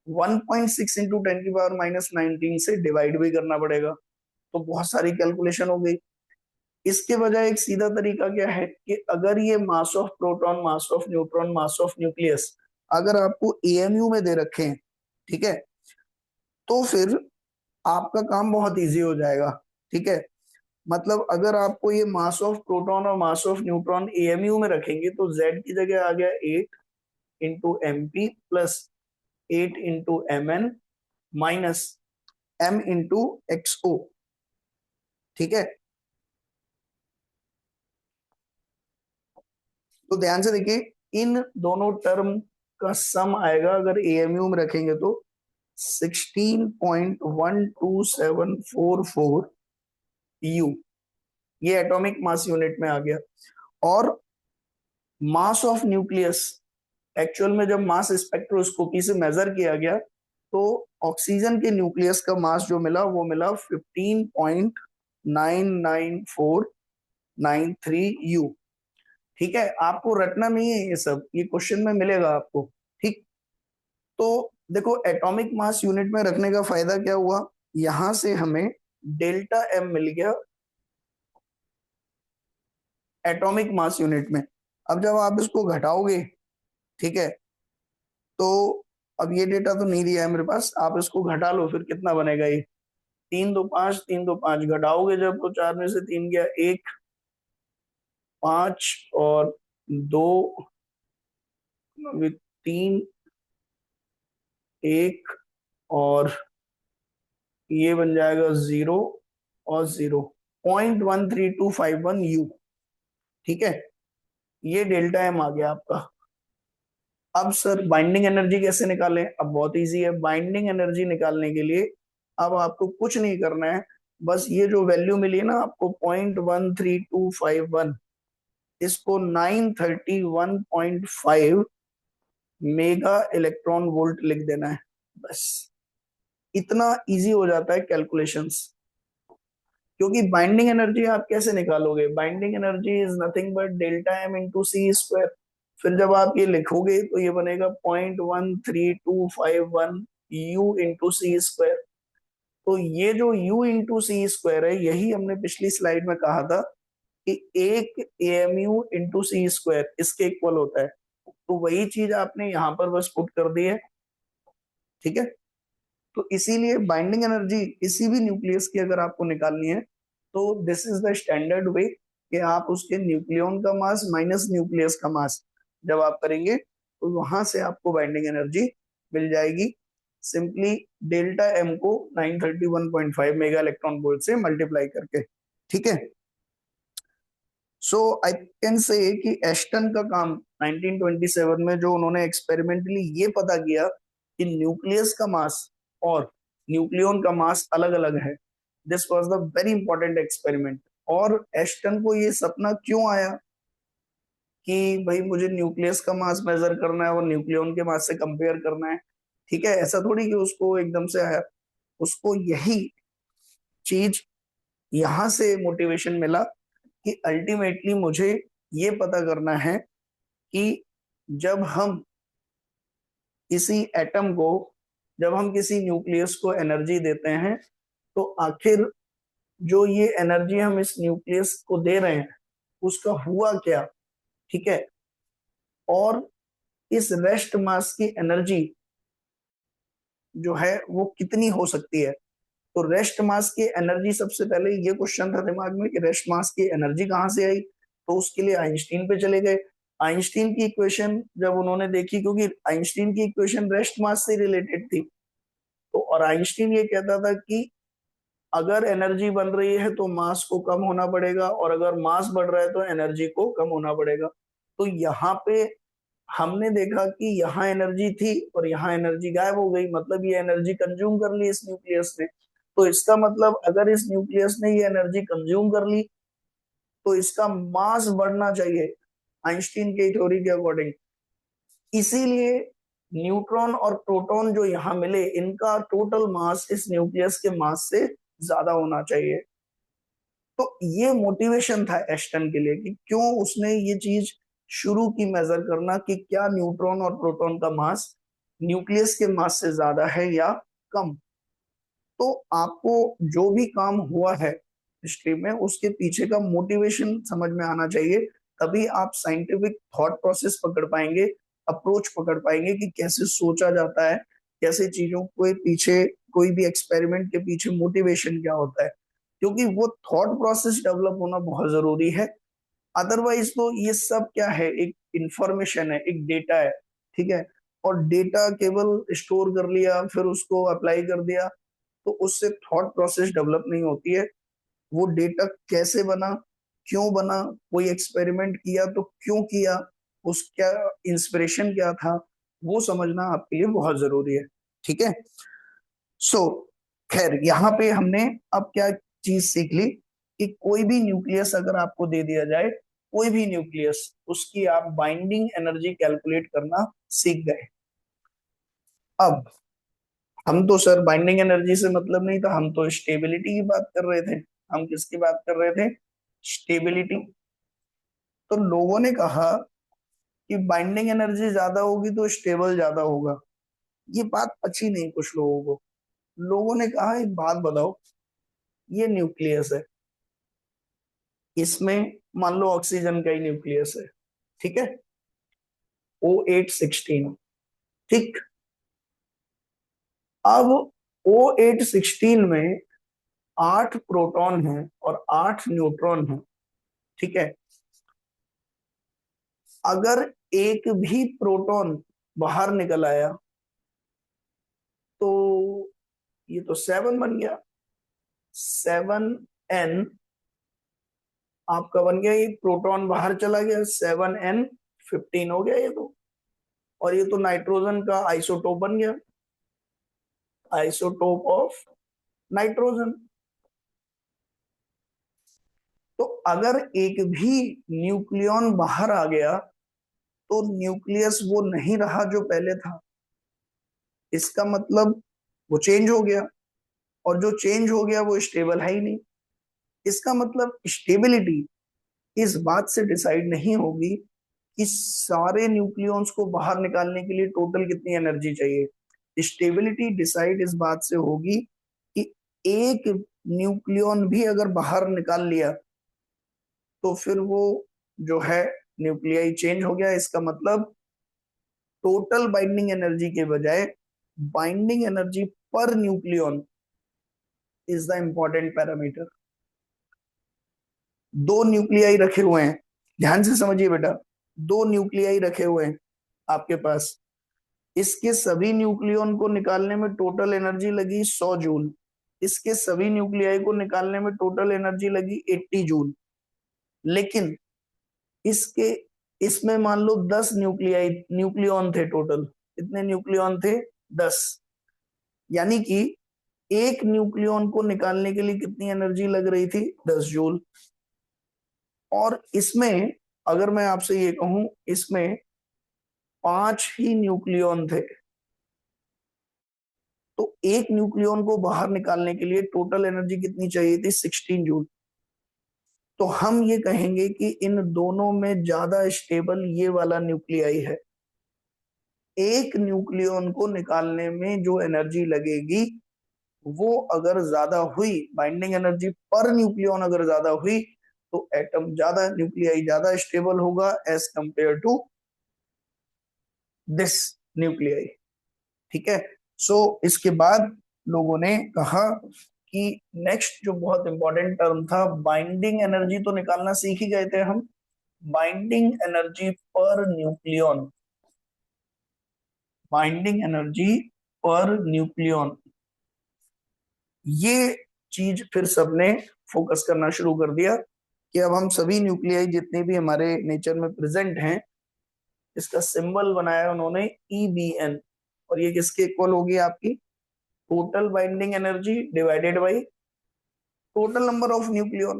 1.6 इंटू 10⁻⁻19 से डिवाइड भी करना पड़ेगा। तो बहुत सारी कैलकुलेशन हो गई। इसके बजाय एक सीधा तरीका क्या है कि अगर ये मास of proton, mass of neutron, mass of nucleus अगर आपको एएमयू में दे रखे हैं, ठीक है, तो फिर आपका काम बहुत इजी हो जाएगा, ठीक है। मतलब अगर आपको ये मास ऑफ प्रोटॉन और मास ऑफ न्यूट्रॉन एएमयू में रखेंगे तो जेड की जगह आ गया 8 into MP plus 8 into Mn minus M into XO, ठीक है। तो ध्यान से देखिए, इन दोनों टर्म का सम आएगा अगर एएमयू में रखेंगे तो 16.12744 U, ये एटॉमिक मास यूनिट में आ गया। और मास ऑफ न्यूक्लियस, एक्चुअल में जब मास स्पेक्ट्रोस्कोपी से मेजर किया गया तो ऑक्सीजन के न्यूक्लियस का मास जो मिला वो मिला 15.99493 U, ठीक है। आपको रटना नहीं है ये सब, ये क्वेश्चन में मिलेगा आपको, ठीक। तो देखो, एटॉमिक मास यूनिट में रखने का फायदा क्या हुआ, यहां से हमें डेल्टा एम मिल गया एटॉमिक मास यूनिट में। अब जब आप इसको घटाओगे, ठीक है, तो अब ये डेटा तो नहीं दिया है मेरे पास, आप इसको घटा लो, फिर कितना बनेगा ये, 3 2 5, 3 2 5 घटाओगे जब तो 4 में से 3 गया, 1 5 और 2, 3 1, और ये बन जाएगा 0 और 0.13251 U। ठीक है, ये डेल्टा एम आ गया आपका। अब सर बाइंडिंग एनर्जी कैसे निकालें? अब बहुत इजी है। बाइंडिंग एनर्जी निकालने के लिए अब आपको कुछ नहीं करना है, बस ये जो वैल्यू मिली है ना आपको 0.13251, इसको 931.5 मेगा इलेक्ट्रॉन वोल्ट लिख देना है। बस इतना इजी हो जाता है कैलकुलेशंस। क्योंकि बाइंडिंग एनर्जी आप कैसे निकालोगे? Binding energy is nothing but delta m into c square. फिर जब आप ये लिखोगे तो ये बनेगा 0.13251 U इंटू सी स्क्वायर। तो ये जो U इंटू सी स्क्वायर है, यही हमने पिछली स्लाइड में कहा था कि एक AMU इंटू सी स्क्वायर इसके इक्वल होता है। तो वही चीज आपने यहाँ पर बस पुट कर दी है। ठीक है, तो इसीलिए बाइंडिंग एनर्जी किसी भी न्यूक्लियस की अगर आपको निकालनी है तो दिस इज द स्टैंडर्ड वे, कि आप उसके न्यूक्लियन का मास माइनस न्यूक्लियस का मास जब आप करेंगे तो वहां से आपको बाइंडिंग एनर्जी मिल जाएगी। सिंपली डेल्टा एम को 931.5 मेगा इलेक्ट्रॉन वोल्ट से मल्टीप्लाई करके। ठीक है, सो आई कैन से कि एस्टन का काम 1927 में जो उन्होंने एक्सपेरिमेंटली ये पता किया कि न्यूक्लियस का मास और न्यूक्लियन का मास अलग अलग है, this was the very important experiment. और एस्टन को ये सपना क्यों आया कि भाई मुझे न्यूक्लियस का मास मेजर करना है और न्यूक्लियन के मास से कंपेयर करना है? ठीक है, ऐसा थोड़ी कि उसको एकदम से आया, उसको यही चीज यहां से मोटिवेशन मिला कि अल्टीमेटली मुझे ये पता करना है कि जब हम किसी एटम को, जब हम किसी न्यूक्लियस को एनर्जी देते हैं तो आखिर जो ये एनर्जी हम इस न्यूक्लियस को दे रहे हैं उसका हुआ क्या। ठीक है, और इस रेस्ट मास की एनर्जी जो है वो कितनी हो सकती है। तो रेस्ट मास की एनर्जी, सबसे पहले ये क्वेश्चन था दिमाग में कि रेस्ट मास की एनर्जी कहाँ से आई, तो उसके लिए आइंस्टीन पे चले गए। आइंस्टीन की इक्वेशन जब उन्होंने देखी, क्योंकि आइंस्टीन की इक्वेशन रेस्ट मास से रिलेटेड थी, तो और आइंस्टीन ये कहता था कि अगर एनर्जी बन रही है तो मास को कम होना पड़ेगा, और अगर मास बढ़ रहा है तो एनर्जी को कम होना पड़ेगा। तो यहाँ पे हमने देखा कि यहाँ एनर्जी थी और यहाँ एनर्जी गायब हो गई, मतलब ये एनर्जी कंज्यूम कर ली इस न्यूक्लियस ने। तो इसका मतलब अगर इस न्यूक्लियस ने ये एनर्जी कंज्यूम कर ली तो इसका मास बढ़ना चाहिए आइंस्टीन की थ्योरी के अकॉर्डिंग। इसीलिए न्यूट्रॉन और प्रोटॉन जो यहाँ मिले, इनका टोटल मास इस न्यूक्लियस के मास से ज्यादा होना चाहिए। तो ये मोटिवेशन था एस्टन के लिए कि क्यों उसने ये चीज शुरू की मेजर करना कि क्या न्यूट्रॉन और प्रोटॉन का मास न्यूक्लियस के मास से ज्यादा है या कम। तो आपको जो भी काम हुआ है हिस्ट्री में उसके पीछे का मोटिवेशन समझ में आना चाहिए, तभी आप साइंटिफिक थॉट प्रोसेस पकड़ पाएंगे, अप्रोच पकड़ पाएंगे कि कैसे सोचा जाता है, कैसे चीजों के पीछे, कोई भी एक्सपेरिमेंट के पीछे मोटिवेशन क्या होता है। क्योंकि वो थॉट प्रोसेस डेवलप होना बहुत जरूरी है। अदरवाइज तो ये सब क्या है, एक इंफॉर्मेशन है, एक डेटा है। ठीक है, और डेटा केवल स्टोर कर लिया फिर उसको अप्लाई कर दिया, तो उससे थॉट प्रोसेस डेवलप नहीं होती है। वो डेटा कैसे बना, क्यों बना, कोई एक्सपेरिमेंट किया तो क्यों किया, उसका इंस्पिरेशन क्या था, वो समझना आपके लिए बहुत जरूरी है। ठीक है, सो खैर यहाँ पे हमने अब क्या चीज सीख ली कि कोई भी न्यूक्लियस अगर आपको दे दिया जाए, कोई भी न्यूक्लियस, उसकी आप बाइंडिंग एनर्जी कैलकुलेट करना सीख गए। अब हम तो सर बाइंडिंग एनर्जी से मतलब नहीं था, हम तो स्टेबिलिटी की बात कर रहे थे। हम किसकी बात कर रहे थे? स्टेबिलिटी। तो लोगों ने कहा कि बाइंडिंग एनर्जी ज्यादा होगी तो स्टेबल ज्यादा होगा। ये बात अच्छी नहीं कुछ लोगों को। लोगों ने कहा एक बात बताओ, ये न्यूक्लियस है, इसमें मान लो ऑक्सीजन का ही न्यूक्लियस है। ठीक है, O816। ठीक, अब O816 में 8 प्रोटॉन हैं और 8 न्यूट्रॉन हैं। ठीक है, अगर एक भी प्रोटॉन बाहर निकल आया तो ये तो 7 बन गया। 7 एन आपका बन गया, ये प्रोटॉन बाहर चला गया, 7n15 हो गया ये तो। और ये तो नाइट्रोजन का आइसोटोप बन गया, आइसोटोप ऑफ नाइट्रोजन। तो अगर एक भी न्यूक्लियॉन बाहर आ गया तो न्यूक्लियस वो नहीं रहा जो पहले था, इसका मतलब वो चेंज हो गया, और जो चेंज हो गया वो स्टेबल है ही नहीं। इसका मतलब स्टेबिलिटी इस बात से डिसाइड नहीं होगी कि सारे न्यूक्लियॉन्स को बाहर निकालने के लिए टोटल कितनी एनर्जी चाहिए। स्टेबिलिटी डिसाइड इस बात से होगी कि एक न्यूक्लियॉन भी अगर बाहर निकाल लिया तो फिर वो जो है न्यूक्लियाई चेंज हो गया। इसका मतलब टोटल बाइंडिंग एनर्जी के बजाय binding energy per nucleon is the important parameter. दो न्यूक्लियाई रखे हुए हैं, ध्यान से समझिए बेटा, दो न्यूक्लियाई रखे हुए हैं आपके पास, इसके सभी न्यूक्लियॉन को निकालने में टोटल एनर्जी लगी 100 जूल, इसके सभी न्यूक्लियाई को निकालने में टोटल एनर्जी लगी 80 जूल। लेकिन इसके इसमें मान लो 10 न्यूक्लियॉन थे टोटल, कितने न्यूक्लियॉन थे? 10। यानी कि एक न्यूक्लियॉन को निकालने के लिए कितनी एनर्जी लग रही थी? 10 जूल। और इसमें अगर मैं आपसे ये कहूं, इसमें 5 ही न्यूक्लियॉन थे, तो एक न्यूक्लियॉन को बाहर निकालने के लिए टोटल एनर्जी कितनी चाहिए थी? 16 जूल। तो हम ये कहेंगे कि इन दोनों में ज्यादा स्टेबल ये वाला न्यूक्लियाई है। एक न्यूक्लियॉन को निकालने में जो एनर्जी लगेगी वो अगर ज्यादा हुई, बाइंडिंग एनर्जी पर न्यूक्लियॉन अगर ज्यादा हुई, तो एटम ज्यादा, न्यूक्लियाई ज्यादा स्टेबल होगा as compared to this nuclei. ठीक है। सो इसके बाद लोगों ने कहा कि नेक्स्ट जो बहुत इंपॉर्टेंट टर्म था, बाइंडिंग एनर्जी तो निकालना सीख ही गए थे हम, binding energy per nucleon, binding energy per nucleon, ये चीज फिर सबने फोकस करना शुरू कर दिया कि अब हम सभी न्यूक्लियाई जितने भी हमारे नेचर में प्रेजेंट हैं, इसका सिंबल बनाया उन्होंने EBN। और ये किसके इक्वल होगी? आपकी total binding energy divided by total number of nucleon.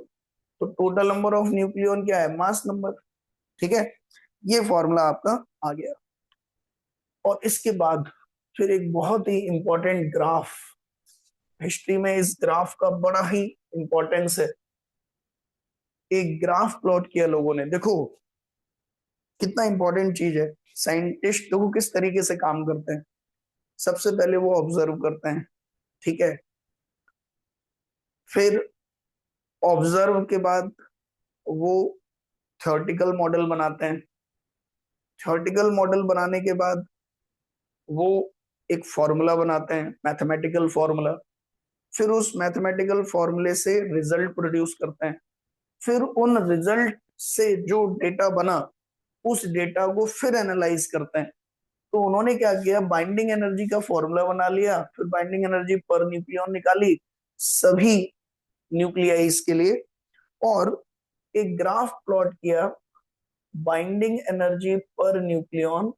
तो टोटल नंबर ऑफ न्यूक्लियॉन क्या है? Mass number. ठीक है, ये फॉर्मूला आपका आ गया। और इसके बाद फिर एक बहुत ही इंपॉर्टेंट ग्राफ, हिस्ट्री में इस ग्राफ का बड़ा ही इंपॉर्टेंस है। एक ग्राफ प्लॉट किया लोगों ने, देखो कितना इंपॉर्टेंट चीज है। साइंटिस्ट देखो किस तरीके से काम करते हैं। सबसे पहले वो ऑब्जर्व करते हैं, ठीक है, फिर ऑब्जर्व के बाद वो थ्योरेटिकल मॉडल बनाते हैं, थ्योरेटिकल मॉडल बनाने के बाद वो एक फॉर्मूला बनाते हैं, मैथमेटिकल फॉर्मूला, फिर उस मैथमेटिकल फॉर्मूले से रिजल्ट प्रोड्यूस करते हैं, फिर उन रिजल्ट से जो डेटा बना उस डेटा को फिर एनालाइज करते हैं। तो उन्होंने क्या किया, बाइंडिंग एनर्जी का फॉर्मूला बना लिया, फिर बाइंडिंग एनर्जी पर न्यूक्लियॉन निकाली सभी न्यूक्लियाइज के लिए, और एक ग्राफ प्लॉट किया binding energy per nucleon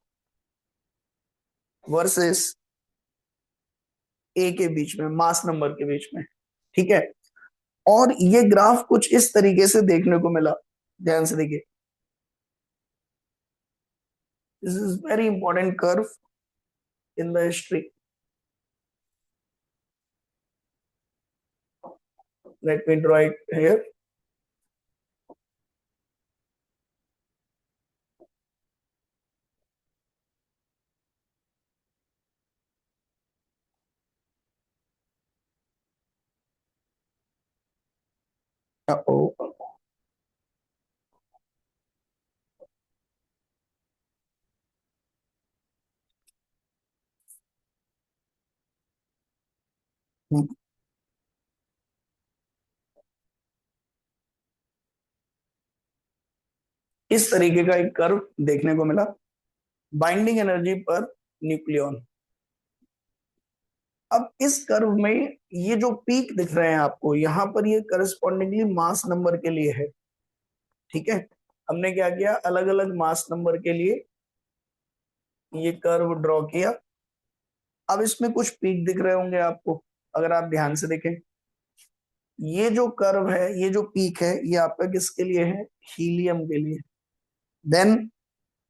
versus A के बीच में, मास नंबर के बीच में। ठीक है, और ये ग्राफ कुछ इस तरीके से देखने को मिला, ध्यान से देखिए, this is very important curve in the history. Let me draw it here. इस तरीके का एक कर्व देखने को मिला, बाइंडिंग एनर्जी पर न्यूक्लियॉन। अब इस कर्व में ये जो पीक दिख रहे हैं आपको यहाँ पर, ये करस्पॉन्डिंगली मास नंबर के लिए है। ठीक है, हमने क्या किया, अलग अलग मास नंबर के लिए ये कर्व ड्रॉ किया। अब इसमें कुछ पीक दिख रहे होंगे आपको, अगर आप ध्यान से देखें, ये जो कर्व है, ये जो पीक है, ये आपका किसके लिए है, हीलियम के लिए, देन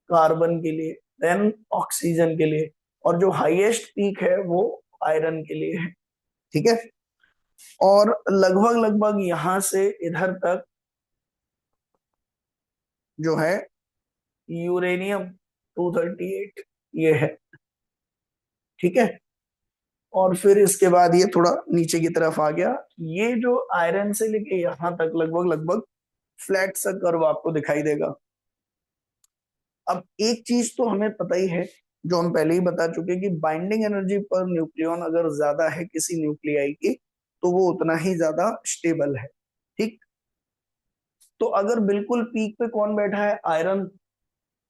कार्बन के लिए, देन ऑक्सीजन के लिए, और जो हाईएस्ट पीक है वो आयरन के लिए है। ठीक है, और लगभग लगभग यहां से इधर तक जो है यूरेनियम 238 ये है। ठीक है, और फिर इसके बाद ये थोड़ा नीचे की तरफ आ गया। ये जो आयरन से लेके यहां तक लगभग लगभग फ्लैट सा कर्व आपको दिखाई देगा। अब एक चीज तो हमें पता ही है, जो हम पहले ही बता चुके, कि बाइंडिंग एनर्जी पर न्यूक्लियॉन अगर ज्यादा है किसी न्यूक्लियाई की, तो वो उतना ही ज्यादा स्टेबल है। ठीक, तो अगर बिल्कुल पीक पे कौन बैठा है, आयरन,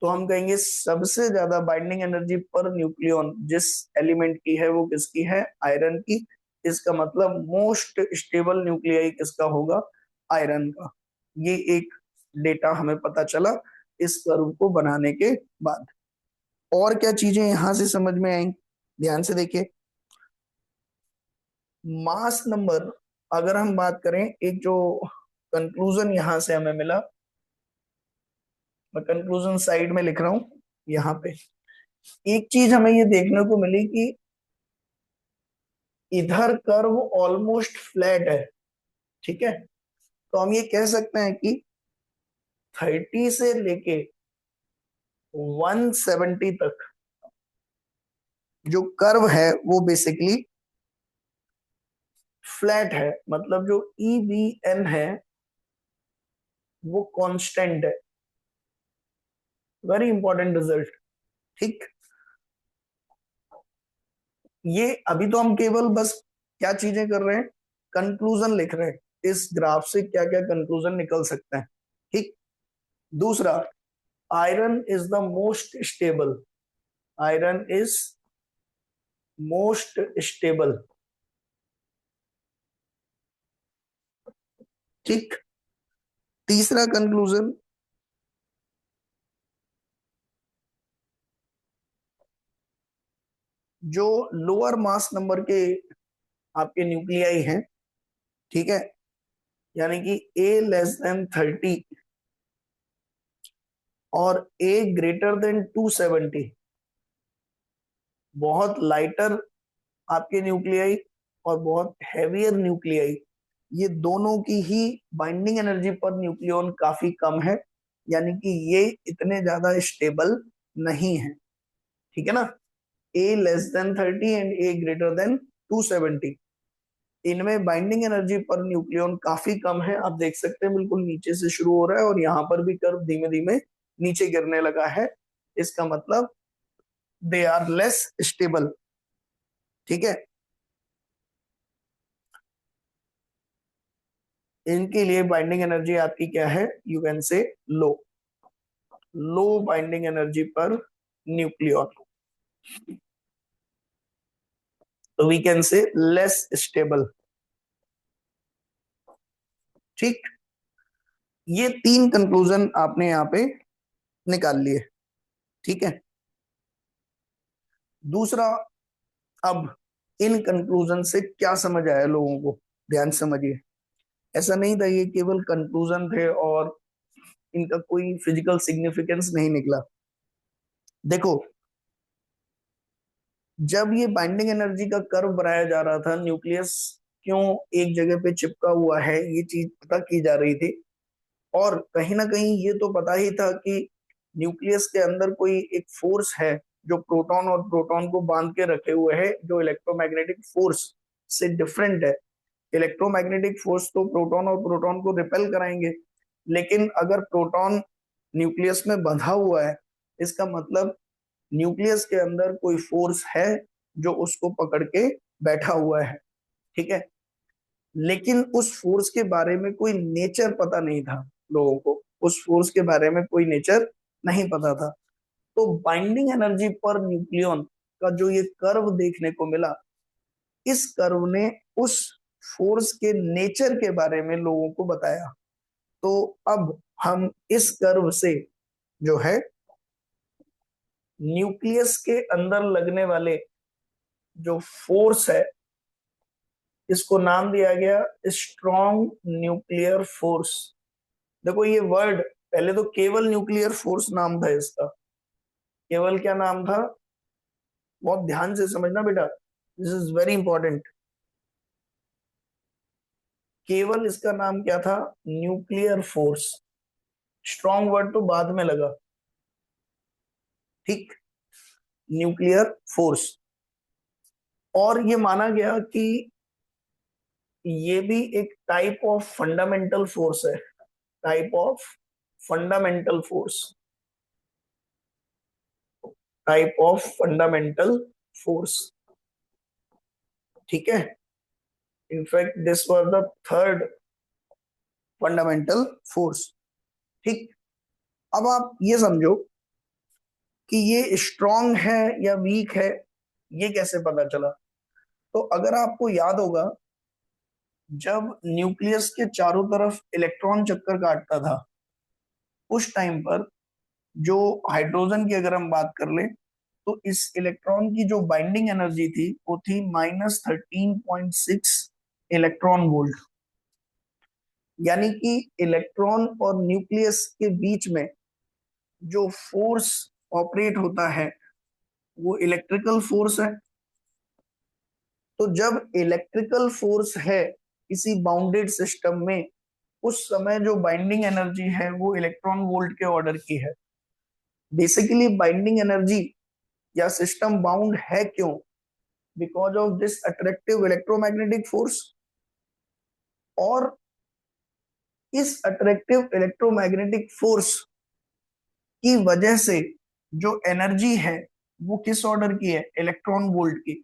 तो हम कहेंगे सबसे ज्यादा बाइंडिंग एनर्जी पर न्यूक्लियॉन जिस एलिमेंट की है वो किसकी है, आयरन की। इसका मतलब मोस्ट स्टेबल न्यूक्लियाई किसका होगा, आयरन का। ये एक डेटा हमें पता चला इस कर्व को बनाने के बाद। और क्या चीजें यहां से समझ में आई, ध्यान से देखिए। मास नंबर, अगर हम बात करें, एक जो कंक्लूजन यहां से हमें मिला, मैं कंक्लूजन साइड में लिख रहा हूं यहाँ पे। एक चीज हमें ये देखने को मिली कि इधर कर्व ऑलमोस्ट फ्लैट है। ठीक है, तो हम ये कह सकते हैं कि 30 से लेके 170 तक जो कर्व है वो बेसिकली फ्लैट है, मतलब जो EBN है वो कांस्टेंट है। Very important result. ठीक, ये अभी तो हम केवल बस क्या चीजें कर रहे हैं, कंक्लूजन लिख रहे हैं, इस ग्राफ से क्या क्या कंक्लूजन निकल सकते हैं। ठीक, दूसरा, iron is the most stable, iron is most stable. ठीक, तीसरा कंक्लूजन, जो लोअर मास नंबर के आपके न्यूक्लियाई हैं, ठीक है, यानी कि A <30 और A <270, बहुत लाइटर आपके न्यूक्लियाई और बहुत हैवियर न्यूक्लियाई, ये दोनों की ही बाइंडिंग एनर्जी पर न्यूक्लियॉन काफी कम है, यानी कि ये इतने ज्यादा स्टेबल नहीं है। ठीक है ना, A <30 एंड A <270, इनमें बाइंडिंग एनर्जी पर न्यूक्लियॉन काफी कम है। आप देख सकते हैं बिल्कुल नीचे से शुरू हो रहा है और यहाँ पर भी कर्व धीमे धीमे नीचे गिरने लगा है। इसका मतलब दे आर लेस स्टेबल। ठीक है, इनके लिए बाइंडिंग एनर्जी आपकी क्या है, you can say low, low binding energy per nucleon, तो we can say less stable. ठीक, ये तीन कंक्लूजन आपने यहाँ पे निकाल लिए। ठीक है, दूसरा, अब इन कंक्लूजन से क्या समझ आया लोगों को, ध्यान से समझिए। ऐसा नहीं था ये केवल कंक्लूजन थे और इनका कोई फिजिकल सिग्निफिकेंस नहीं निकला। देखो, जब ये बाइंडिंग एनर्जी का कर्व बनाया जा रहा था, न्यूक्लियस क्यों एक जगह पे चिपका हुआ है, ये चीज पता की जा रही थी। और कहीं ना कहीं ये तो पता ही था कि न्यूक्लियस के अंदर कोई एक फोर्स है जो प्रोटॉन और प्रोटॉन को बांध के रखे हुए है, जो इलेक्ट्रोमैग्नेटिक फोर्स से डिफरेंट है। इलेक्ट्रोमैग्नेटिक फोर्स तो प्रोटॉन और प्रोटॉन को रिपेल कराएंगे, लेकिन अगर प्रोटॉन न्यूक्लियस में बंधा हुआ है, इसका मतलब न्यूक्लियस के अंदर कोई फोर्स है जो उसको पकड़ के बैठा हुआ है। ठीक है, लेकिन उस फोर्स के बारे में कोई नेचर पता नहीं था लोगों को, उस फोर्स के बारे में कोई नेचर नहीं पता था। तो बाइंडिंग एनर्जी पर न्यूक्लियॉन का जो ये कर्व देखने को मिला, इस कर्व ने उस फोर्स के नेचर के बारे में लोगों को बताया। तो अब हम इस कर्व से जो है न्यूक्लियस के अंदर लगने वाले जो फोर्स है, इसको नाम दिया गया स्ट्रॉन्ग न्यूक्लियर फोर्स। देखो ये वर्ड, पहले तो केवल न्यूक्लियर फोर्स नाम था इसका। केवल क्या नाम था, बहुत ध्यान से समझना बेटा, दिस इज वेरी इंपॉर्टेंट। केवल इसका नाम क्या था, न्यूक्लियर फोर्स। स्ट्रॉन्ग वर्ड तो बाद में लगा, ठीक, न्यूक्लियर फोर्स। और ये माना गया कि ये भी एक टाइप ऑफ फंडामेंटल फोर्स है, type of fundamental force, type of fundamental force, ठीक है। In fact this was the third fundamental force, ठीक। अब आप ये समझो कि ये स्ट्रॉन्ग है या वीक है, ये कैसे पता चला। तो अगर आपको याद होगा, जब न्यूक्लियस के चारों तरफ इलेक्ट्रॉन चक्कर काटता था, उस टाइम पर जो हाइड्रोजन की अगर हम बात कर ले, तो इस इलेक्ट्रॉन की जो बाइंडिंग एनर्जी थी वो थी -13.6 इलेक्ट्रॉन वोल्ट। यानी कि इलेक्ट्रॉन और न्यूक्लियस के बीच में जो फोर्स ऑपरेट होता है वो इलेक्ट्रिकल फोर्स है। तो जब इलेक्ट्रिकल फोर्स है किसी बाउंडेड सिस्टम में, उस समय जो बाइंडिंग एनर्जी है वो इलेक्ट्रॉन वोल्ट के ऑर्डर की है। बेसिकली बाइंडिंग एनर्जी या सिस्टम बाउंड है क्यों, because of this attractive electromagnetic force. और इस अट्रैक्टिव इलेक्ट्रोमैग्नेटिक फोर्स की वजह से जो एनर्जी है वो किस ऑर्डर की है, इलेक्ट्रॉन वोल्ट की।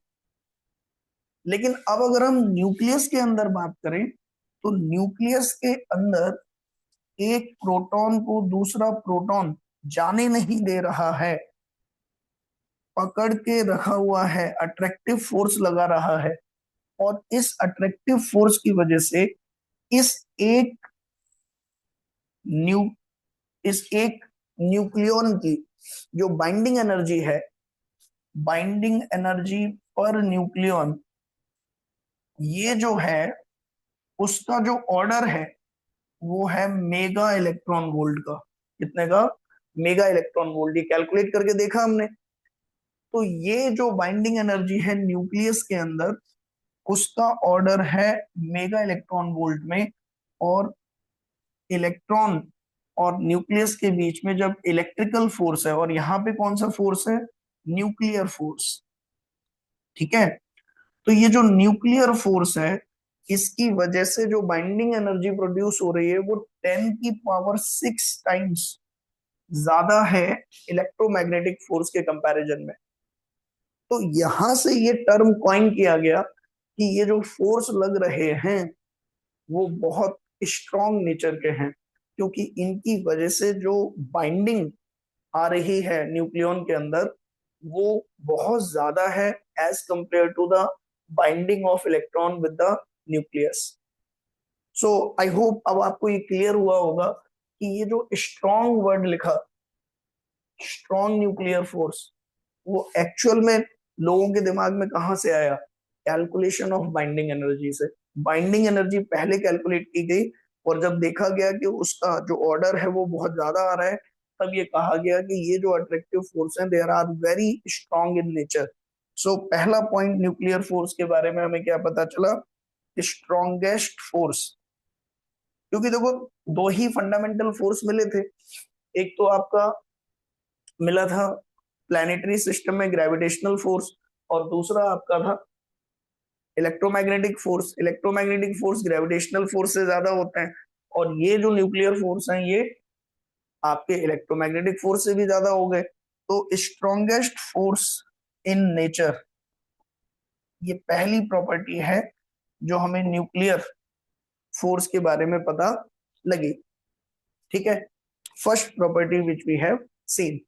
लेकिन अब अगर हम न्यूक्लियस के अंदर बात करें, तो न्यूक्लियस के अंदर एक प्रोटॉन को दूसरा प्रोटॉन जाने नहीं दे रहा है, पकड़ के रखा हुआ है, अट्रैक्टिव फोर्स लगा रहा है। और इस अट्रैक्टिव फोर्स की वजह से इस एक न्यू इस एक न्यूक्लियन की जो बाइंडिंग एनर्जी है, बाइंडिंग एनर्जी पर न्यूक्लियन, ये जो है उसका जो ऑर्डर है वो है मेगा इलेक्ट्रॉन वोल्ट का। कितने का, मेगा इलेक्ट्रॉन वोल्ट। ये कैलकुलेट करके देखा हमने। तो ये जो बाइंडिंग एनर्जी है न्यूक्लियस के अंदर, उसका ऑर्डर है मेगा इलेक्ट्रॉन वोल्ट में। और इलेक्ट्रॉन और न्यूक्लियस के बीच में जब इलेक्ट्रिकल फोर्स है, और यहाँ पे कौन सा फोर्स है, न्यूक्लियर फोर्स, ठीक है। तो ये जो न्यूक्लियर फोर्स है, इसकी वजह से जो बाइंडिंग एनर्जी प्रोड्यूस हो रही है वो 10⁶ टाइम्स ज्यादा है इलेक्ट्रोमैग्नेटिक फोर्स के कंपैरिजन में। तो यहां से ये टर्म कॉइन किया गया कि ये जो फोर्स लग रहे हैं वो बहुत स्ट्रॉन्ग नेचर के हैं, क्योंकि इनकी वजह से जो बाइंडिंग आ रही है न्यूक्लियन के अंदर वो बहुत ज्यादा है as compared to the binding of electron with the nucleus. So I hope अब आपको ये क्लियर हुआ होगा कि ये जो स्ट्रॉन्ग वर्ड लिखा, स्ट्रॉन्ग न्यूक्लियर फोर्स, वो एक्चुअल में लोगों के दिमाग में कहां से आया, कैलकुलेशन ऑफ बाइंडिंग एनर्जी से। बाइंडिंग एनर्जी पहले कैलकुलेट की गई, और जब देखा गया कि उसका जो ऑर्डर है वो बहुत ज्यादा आ रहा है, तब ये कहा गया कि ये जो अट्रैक्टिव फोर्स हैं, there are very strong in nature. So पहला पॉइंट न्यूक्लियर फोर्स के बारे में हमें क्या पता चला, स्ट्रॉन्गेस्ट फोर्स। क्योंकि देखो दो ही फंडामेंटल फोर्स मिले थे, एक तो आपका मिला था प्लैनेटरी सिस्टम में ग्रेविटेशनल फोर्स, और दूसरा आपका था electromagnetic force. Electromagnetic force gravitational force से ज्यादा होते हैं, और ये जो न्यूक्लियर फोर्स हैं ये आपके इलेक्ट्रोमैग्नेटिक फोर्स से भी ज्यादा हो गए। तो स्ट्रॉन्गेस्ट फोर्स इन नेचर, ये पहली प्रॉपर्टी है जो हमें न्यूक्लियर फोर्स के बारे में पता लगी, ठीक है। First property which we have seen.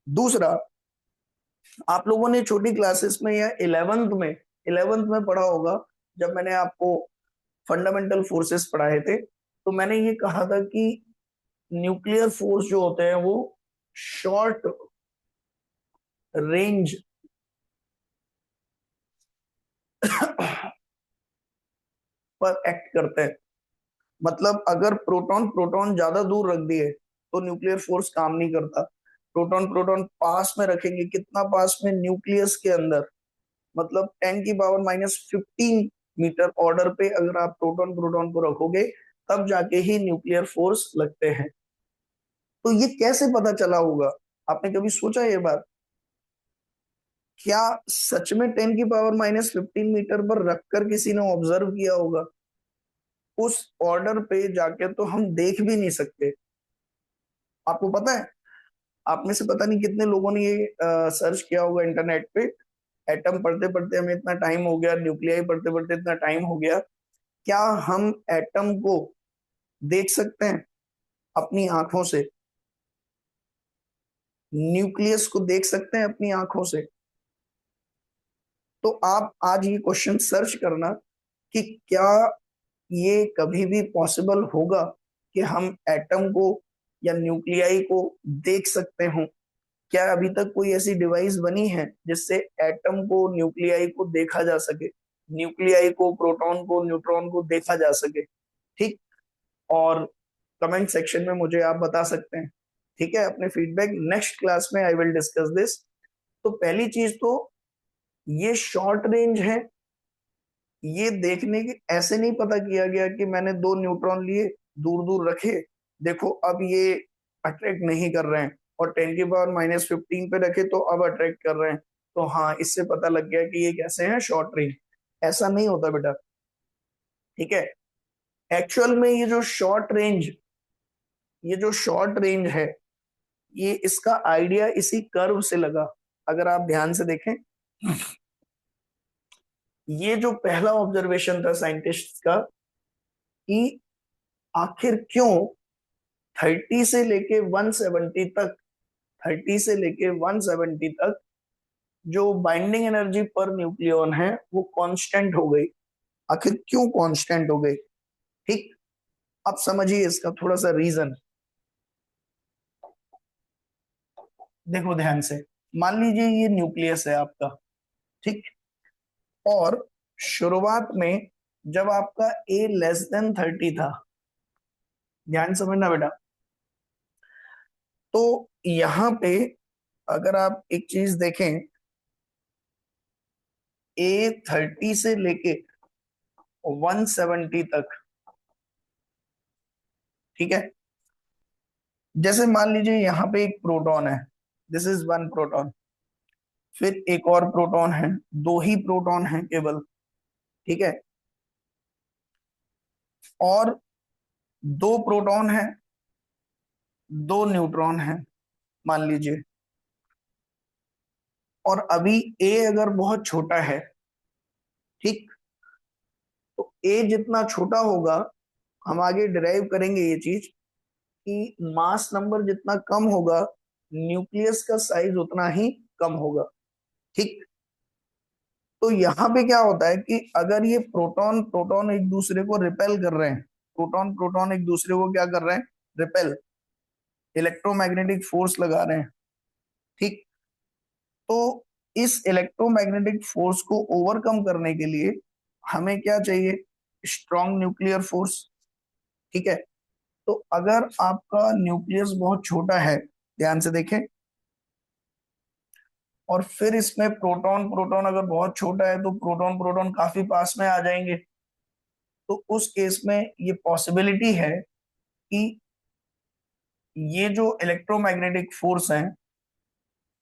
दूसरा, आप लोगों ने छोटी क्लासेस में या 11th में 11th में पढ़ा होगा, जब मैंने आपको फंडामेंटल फोर्सेस पढ़ाए थे, तो मैंने ये कहा था कि न्यूक्लियर फोर्स जो होते हैं वो शॉर्ट रेंज पर एक्ट करते हैं। मतलब अगर प्रोटॉन प्रोटॉन ज्यादा दूर रख दिए तो न्यूक्लियर फोर्स काम नहीं करता। प्रोटॉन प्रोटॉन पास में रखेंगे, कितना पास में, न्यूक्लियस के अंदर, मतलब 10⁻⁻15 मीटर ऑर्डर पे अगर आप प्रोटॉन प्रोटॉन को रखोगे, तब जाके ही न्यूक्लियर फोर्स लगते हैं। तो ये कैसे पता चला होगा, आपने कभी सोचा ये बात? क्या सच में 10⁻⁻15 मीटर पर रखकर किसी ने ऑब्जर्व किया होगा? उस ऑर्डर पे जाके तो हम देख भी नहीं सकते। आपको पता है, आप में से पता नहीं कितने लोगों ने ये सर्च किया होगा इंटरनेट पे, एटम पढ़ते पढ़ते हमें इतना टाइम हो गया, न्यूक्लियाई पढ़ते पढ़ते इतना टाइम हो गया, क्या हम एटम को देख सकते हैं अपनी आंखों से? न्यूक्लियस को देख सकते हैं अपनी आंखों से? तो आप आज ये क्वेश्चन सर्च करना कि क्या ये कभी भी पॉसिबल होगा कि हम एटम को या न्यूक्लियाई को देख सकते हो? क्या अभी तक कोई ऐसी डिवाइस बनी है जिससे एटम को न्यूक्लियाई को देखा जा सके, न्यूक्लियाई को प्रोटॉन को न्यूट्रॉन को देखा जा सके? ठीक। और कमेंट सेक्शन में मुझे आप बता सकते हैं, ठीक है, अपने फीडबैक। नेक्स्ट क्लास में आई विल डिस्कस दिस। तो पहली चीज तो ये शॉर्ट रेंज है, ये देखने के ऐसे नहीं पता किया गया कि मैंने दो न्यूट्रॉन लिए, दूर दूर रखे, देखो अब ये अट्रैक्ट नहीं कर रहे हैं, और 10⁻⁻15 पे रखे तो अब अट्रैक्ट कर रहे हैं, तो हाँ इससे पता लग गया कि ये कैसे हैं, शॉर्ट रेंज। ऐसा नहीं होता बेटा, ठीक है। एक्चुअल में ये जो शॉर्ट रेंज है, ये इसका आइडिया इसी कर्व से लगा। अगर आप ध्यान से देखें, ये जो पहला ऑब्जर्वेशन था साइंटिस्ट का कि आखिर क्यों 30 से लेके 170 तक, 30 से लेके 170 तक जो बाइंडिंग एनर्जी पर न्यूक्लियॉन है वो कांस्टेंट हो गई। आखिर क्यों कांस्टेंट हो गई? ठीक। अब समझिए इसका थोड़ा सा रीजन। देखो ध्यान से, मान लीजिए ये न्यूक्लियस है आपका, ठीक। और शुरुआत में जब आपका ए लेस देन 30 था, ध्यान समझना बेटा, तो यहां पे अगर आप एक चीज देखें, ए 30 से लेके 170 तक, ठीक है। जैसे मान लीजिए यहाँ पे एक प्रोटॉन है, दिस इज वन प्रोटॉन, फिर एक और प्रोटॉन है, दो ही प्रोटॉन है केवल, ठीक है। और दो प्रोटॉन है, दो न्यूट्रॉन है, मान लीजिए। और अभी ए अगर बहुत छोटा है, ठीक, तो ए जितना छोटा होगा, हम आगे डिराइव करेंगे ये चीज, कि मास नंबर जितना कम होगा, न्यूक्लियस का साइज उतना ही कम होगा, ठीक। तो यहाँ पे क्या होता है कि अगर ये प्रोटॉन प्रोटॉन एक दूसरे को रिपेल कर रहे हैं, प्रोटॉन प्रोटॉन एक दूसरे को क्या कर रहे हैं, रिपेल, इलेक्ट्रोमैग्नेटिक फोर्स लगा रहे हैं, ठीक। तो इस इलेक्ट्रोमैग्नेटिक फोर्स को ओवरकम करने के लिए हमें क्या चाहिए, स्ट्रॉन्ग न्यूक्लियर फोर्स, ठीक है। तो अगर आपका न्यूक्लियस बहुत छोटा है, ध्यान से देखें, और फिर इसमें प्रोटॉन प्रोटॉन अगर बहुत छोटा है, तो प्रोटॉन प्रोटॉन काफी पास में आ जाएंगे, तो उस केस में ये पॉसिबिलिटी है कि ये जो इलेक्ट्रोमैग्नेटिक फोर्स हैं,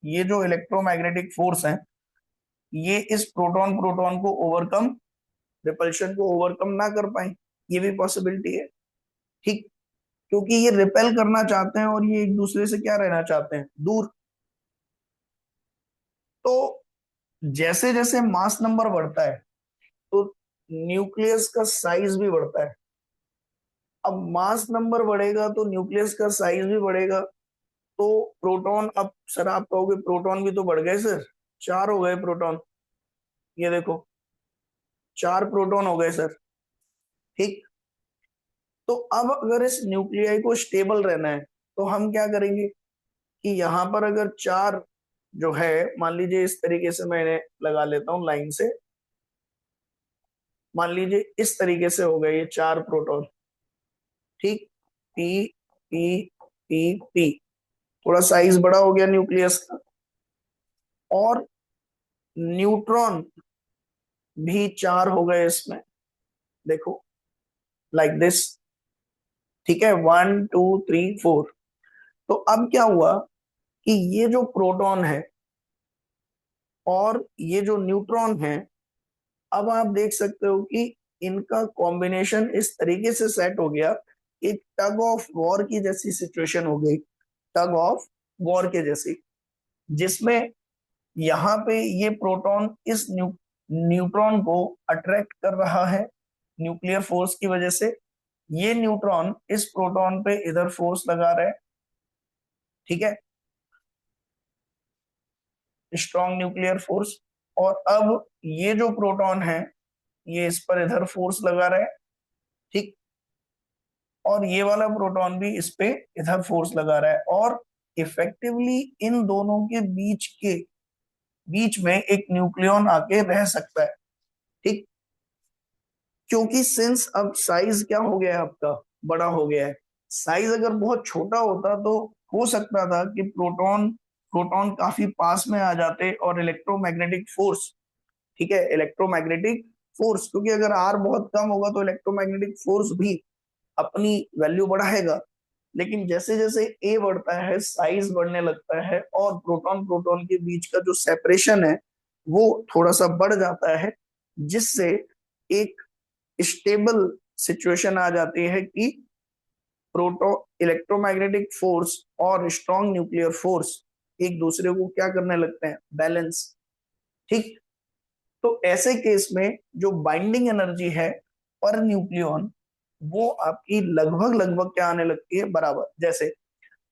ये जो इलेक्ट्रोमैग्नेटिक फोर्स हैं, ये इस प्रोटॉन प्रोटॉन को ओवरकम, रिपल्शन को ओवरकम ना कर पाए, ये भी पॉसिबिलिटी है, ठीक। क्योंकि ये रिपेल करना चाहते हैं और ये एक दूसरे से क्या रहना चाहते हैं, दूर। तो जैसे जैसे मास नंबर बढ़ता है, तो न्यूक्लियस का साइज भी बढ़ता है। अब मास नंबर बढ़ेगा तो न्यूक्लियस का साइज भी बढ़ेगा, तो प्रोटॉन, अब सर आप कहोगे प्रोटॉन भी तो बढ़ गए सर, चार हो गए प्रोटॉन, ये देखो, 4 प्रोटॉन हो गए सर। ठीक, तो अब अगर इस न्यूक्लियाई को स्टेबल रहना है तो हम क्या करेंगे कि यहाँ पर अगर 4 जो है, मान लीजिए इस तरीके से मैंने लगा लेता हूं लाइन से, मान लीजिए इस तरीके से हो गए ये 4 प्रोटॉन। ठीक, पी पी पी पी, थोड़ा साइज बड़ा हो गया न्यूक्लियस का। और न्यूट्रॉन भी 4 हो गए इसमें, देखो लाइक दिस। ठीक है, 1 2 3 4। तो अब क्या हुआ कि ये जो प्रोटॉन है और ये जो न्यूट्रॉन है, अब आप देख सकते हो कि इनका कॉम्बिनेशन इस तरीके से सेट हो गया, एक टग ऑफ वॉर की जैसी सिचुएशन हो गई, टग ऑफ वॉर के जैसी, जिसमें यहाँ पे ये प्रोटॉन इस न्यूट्रॉन को अट्रैक्ट कर रहा है न्यूक्लियर फोर्स की वजह से, ये न्यूट्रॉन इस प्रोटॉन पे इधर फोर्स लगा रहा है। ठीक है, स्ट्रॉन्ग न्यूक्लियर फोर्स। और अब ये जो प्रोटॉन है ये इस पर इधर फोर्स लगा रहा है। ठीक, और ये वाला प्रोटॉन भी इस पे इधर फोर्स लगा रहा है, और इफेक्टिवली इन दोनों के बीच में एक न्यूक्लियॉन आके रह सकता है। ठीक, क्योंकि सिंस अब साइज क्या हो गया है आपका, बड़ा हो गया है। साइज अगर बहुत छोटा होता तो हो सकता था कि प्रोटॉन प्रोटॉन काफी पास में आ जाते और इलेक्ट्रोमैग्नेटिक फोर्स, ठीक है, इलेक्ट्रोमैग्नेटिक फोर्स, क्योंकि अगर आर बहुत कम होगा तो इलेक्ट्रोमैग्नेटिक फोर्स भी अपनी वैल्यू बढ़ाएगा। लेकिन जैसे जैसे ए बढ़ता है साइज बढ़ने लगता है और प्रोटॉन प्रोटॉन के बीच का जो सेपरेशन है वो थोड़ा सा बढ़ जाता है, जिससे एक स्टेबल सिचुएशन आ जाती है कि प्रोटो इलेक्ट्रोमैग्नेटिक फोर्स और स्ट्रॉन्ग न्यूक्लियर फोर्स एक दूसरे को क्या करने लगते हैं, बैलेंस। ठीक, तो ऐसे केस में जो बाइंडिंग एनर्जी है पर न्यूक्लियॉन, वो आपकी लगभग लगभग क्या आने लगती है, बराबर। जैसे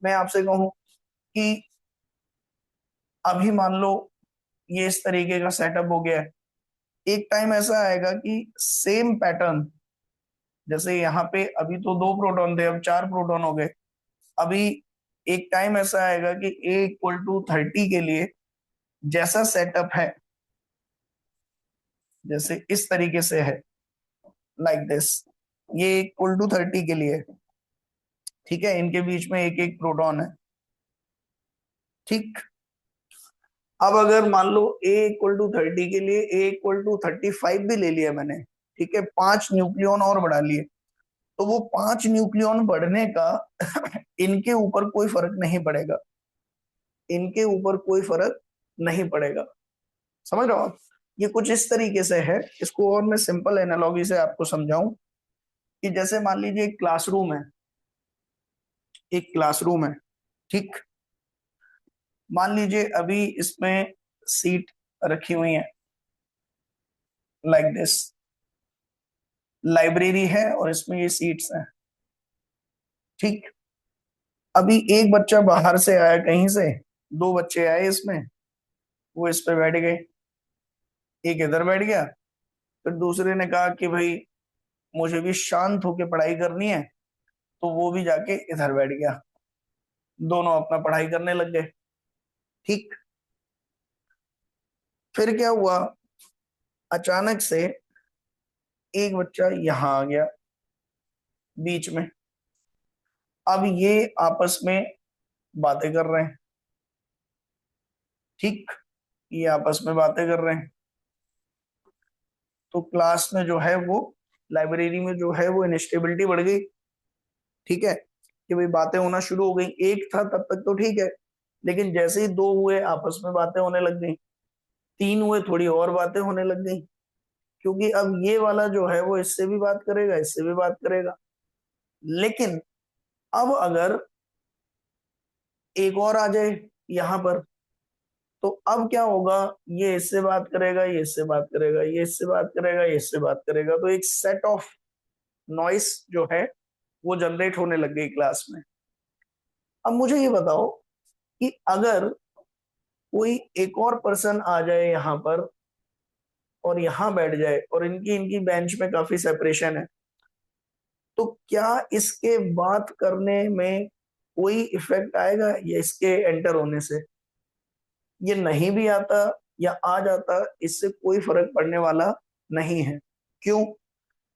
मैं आपसे कहूं कि अभी मान लो ये इस तरीके का सेटअप हो गया है, एक टाइम ऐसा आएगा कि सेम पैटर्न, जैसे यहाँ पे अभी तो 2 प्रोटॉन थे अब 4 प्रोटॉन हो गए, अभी एक टाइम ऐसा आएगा कि A = 30 के लिए जैसा सेटअप है, जैसे इस तरीके से है, लाइक दिस, ये A = 30 के लिए, ठीक है, इनके बीच में एक एक प्रोटॉन है। ठीक, अब अगर मान लो A = 30 के लिए A = 35 भी ले लिया मैंने, ठीक है, 5 न्यूक्लियॉन और बढ़ा लिए, तो वो 5 न्यूक्लियॉन बढ़ने का इनके ऊपर कोई फर्क नहीं पड़ेगा, इनके ऊपर कोई फर्क नहीं पड़ेगा। समझ रहे हो आप? ये कुछ इस तरीके से है। इसको और मैं सिंपल एनालॉजी से आपको समझाऊं कि जैसे मान लीजिए एक क्लासरूम है, एक क्लासरूम है। ठीक, मान लीजिए अभी इसमें सीट रखी हुई है लाइक दिस, लाइब्रेरी है और इसमें ये सीट्स हैं। ठीक, अभी एक बच्चा बाहर से आया कहीं से, 2 बच्चे आए इसमें, वो इस पे बैठ गए, एक इधर बैठ गया, फिर दूसरे ने कहा कि भाई मुझे भी शांत होकर पढ़ाई करनी है, तो वो भी जाके इधर बैठ गया, दोनों अपना पढ़ाई करने लग गए। ठीक, फिर क्या हुआ, अचानक से एक बच्चा यहां आ गया बीच में, अब ये आपस में बातें कर रहे हैं। ठीक, ये आपस में बातें कर रहे हैं, तो क्लास में जो है वो, लाइब्रेरी में जो है वो इनस्टेबिलिटी बढ़ गई। ठीक है, कि भाई बातें होना शुरू हो गई, एक था तब तक तो ठीक है, लेकिन जैसे ही 2 हुए आपस में बातें होने लग गई, 3 हुए थोड़ी और बातें होने लग गई, क्योंकि अब ये वाला जो है वो इससे भी बात करेगा, इससे भी बात करेगा। लेकिन अब अगर एक और आ जाए यहाँ पर, तो अब क्या होगा, ये इससे बात करेगा, ये इससे बात करेगा, ये इससे बात करेगा, ये इससे बात करेगा, तो एक सेट ऑफ नॉइस जो है वो जनरेट होने लग गई क्लास में। अब मुझे ये बताओ कि अगर कोई एक और पर्सन आ जाए यहाँ पर और यहाँ बैठ जाए और इनकी इनकी बेंच में काफी सेपरेशन है, तो क्या इसके बात करने में कोई इफेक्ट आएगा या इसके एंटर होने से? ये नहीं भी आता या आ जाता, इससे कोई फर्क पड़ने वाला नहीं है। क्यों?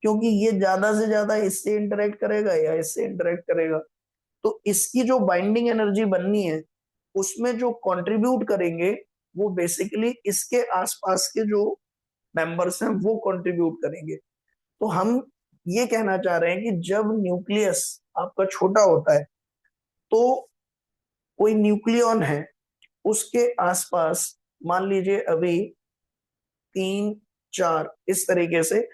क्योंकि ये ज्यादा से ज्यादा इससे इंटरेक्ट करेगा या इससे इंटरेक्ट करेगा, तो इसकी जो बाइंडिंग एनर्जी बननी है उसमें जो कंट्रीब्यूट करेंगे वो बेसिकली इसके आसपास के जो मेंबर्स हैं वो कंट्रीब्यूट करेंगे। तो हम ये कहना चाह रहे हैं कि जब न्यूक्लियस आपका छोटा होता है तो कोई न्यूक्लियॉन है, उसके आसपास मान लीजिए अभी 3 4 इस तरीके से,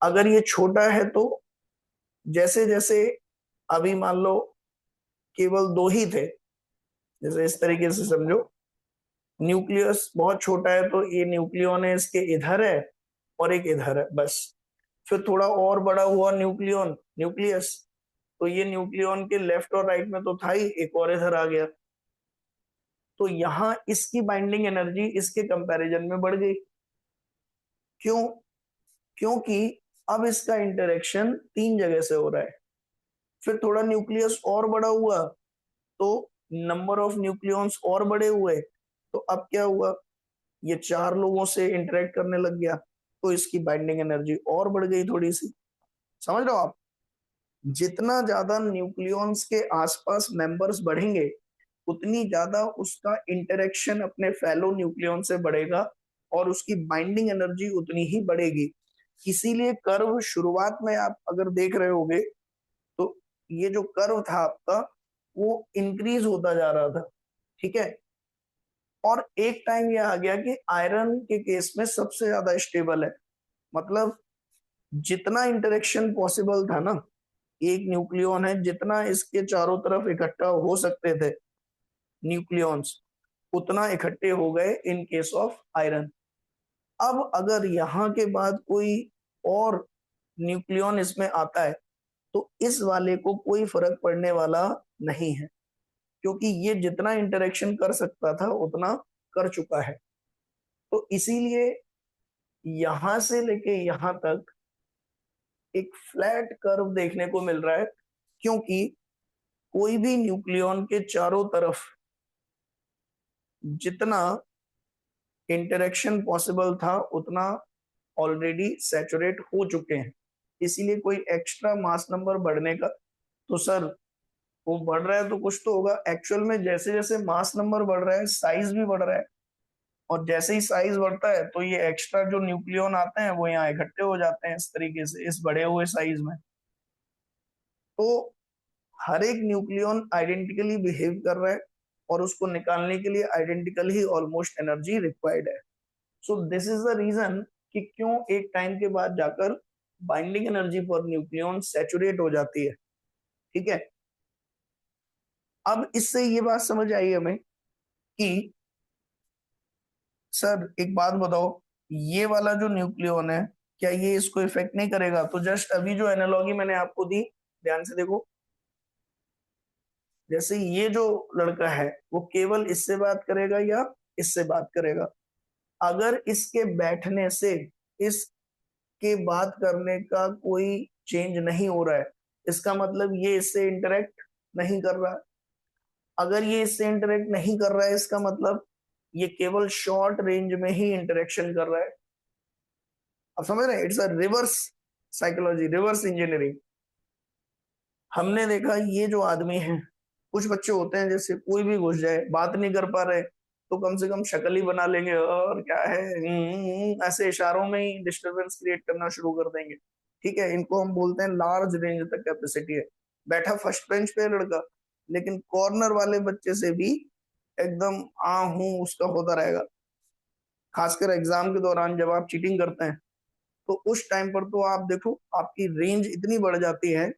अगर ये छोटा है तो जैसे जैसे अभी मान लो केवल 2 ही थे, जैसे इस तरीके से समझो, न्यूक्लियस बहुत छोटा है तो ये न्यूक्लियॉन है इसके इधर है और एक इधर है बस। फिर थोड़ा और बड़ा हुआ न्यूक्लियस, तो ये न्यूक्लियॉन के लेफ्ट और राइट में तो था ही, एक और इधर आ गया, तो यहां इसकी बाइंडिंग एनर्जी इसके कंपैरिजन में बढ़ गई। क्यों? क्योंकि अब इसका इंटरेक्शन 3 जगह से हो रहा है। फिर थोड़ा न्यूक्लियस और बड़ा हुआ तो नंबर ऑफ न्यूक्लियॉन्स और बड़े हुए, तो अब क्या हुआ, ये 4 लोगों से इंटरेक्ट करने लग गया, तो इसकी बाइंडिंग एनर्जी और बढ़ गई थोड़ी सी। समझ रहे हो आप? जितना ज्यादा न्यूक्लियॉन्स के आसपास मेंबर्स बढ़ेंगे उतनी ज्यादा उसका इंटरेक्शन अपने फेलो न्यूक्लियॉन से बढ़ेगा और उसकी बाइंडिंग एनर्जी उतनी ही बढ़ेगी। इसीलिए कर्व शुरुआत में आप अगर देख रहे होगे तो ये जो कर्व था आपका वो इंक्रीज होता जा रहा था, ठीक है। और एक टाइम ये आ गया कि आयरन के केस में सबसे ज्यादा स्टेबल है, मतलब जितना इंटरेक्शन पॉसिबल था ना, एक न्यूक्लियॉन है जितना इसके चारों तरफ इकट्ठा हो सकते थे न्यूक्लियॉन्स, उतना इकट्ठे हो गए इन केस ऑफ आयरन। अब अगर यहाँ के बाद कोई और न्यूक्लियॉन इसमें आता है तो इस वाले को कोई फर्क पड़ने वाला नहीं है, क्योंकि ये जितना इंटरेक्शन कर सकता था उतना कर चुका है। तो इसीलिए यहां से लेके यहां तक एक फ्लैट कर्व देखने को मिल रहा है, क्योंकि कोई भी न्यूक्लियॉन के चारों तरफ जितना इंटरेक्शन पॉसिबल था उतना ऑलरेडी सैचुरेट हो चुके हैं। इसीलिए कोई एक्स्ट्रा मास नंबर बढ़ने का, तो सर वो बढ़ रहा है तो कुछ तो होगा। एक्चुअल में जैसे जैसे मास नंबर बढ़ रहा है साइज भी बढ़ रहा है, और जैसे ही साइज बढ़ता है तो ये एक्स्ट्रा जो न्यूक्लियॉन आते हैं वो यहाँ इकट्ठे हो जाते हैं इस तरीके से इस बढ़े हुए साइज में। तो हर एक न्यूक्लियॉन आइडेंटिकली बिहेव कर रहा है और उसको निकालने के लिए आइडेंटिकल ही ऑलमोस्ट एनर्जी रिक्वायर्ड है। So this is the reason कि क्यों एक टाइम के बाद जाकर binding energy for nucleon saturate हो जाती है, ठीक है। अब इससे ये बात समझ आई हमें कि सर एक बात बताओ, ये वाला जो न्यूक्लियॉन है क्या ये इसको इफेक्ट नहीं करेगा? तो जस्ट अभी जो एनालॉगी मैंने आपको दी, ध्यान से देखो, जैसे ये जो लड़का है वो केवल इससे बात करेगा या इससे बात करेगा, अगर इसके बैठने से इसके बात करने का कोई चेंज नहीं हो रहा है, इसका मतलब ये इससे इंटरेक्ट नहीं कर रहा है। अगर ये इससे इंटरेक्ट नहीं कर रहा है इसका मतलब ये केवल शॉर्ट रेंज में ही इंटरेक्शन कर रहा है। अब समझ रहे हैं? It's a reverse psychology, reverse engineering. हमने देखा ये जो आदमी है, कुछ बच्चे होते हैं जैसे कोई भी घुस जाए, बात नहीं कर पा रहे तो कम से कम शक्ल ही बना लेंगे और क्या है ऐसे इशारों में ही डिस्टरबेंस क्रिएट करना शुरू कर देंगे, ठीक है। इनको हम बोलते हैं लार्ज रेंज तक कैपेसिटी है। बैठा फर्स्ट बेंच पे लड़का, लेकिन कॉर्नर वाले बच्चे से भी एकदम आ हूं उसका होता रहेगा। खासकर एग्जाम के दौरान जब आप चीटिंग करते हैं तो उस टाइम पर तो आप देखो आपकी रेंज इतनी बढ़ जाती है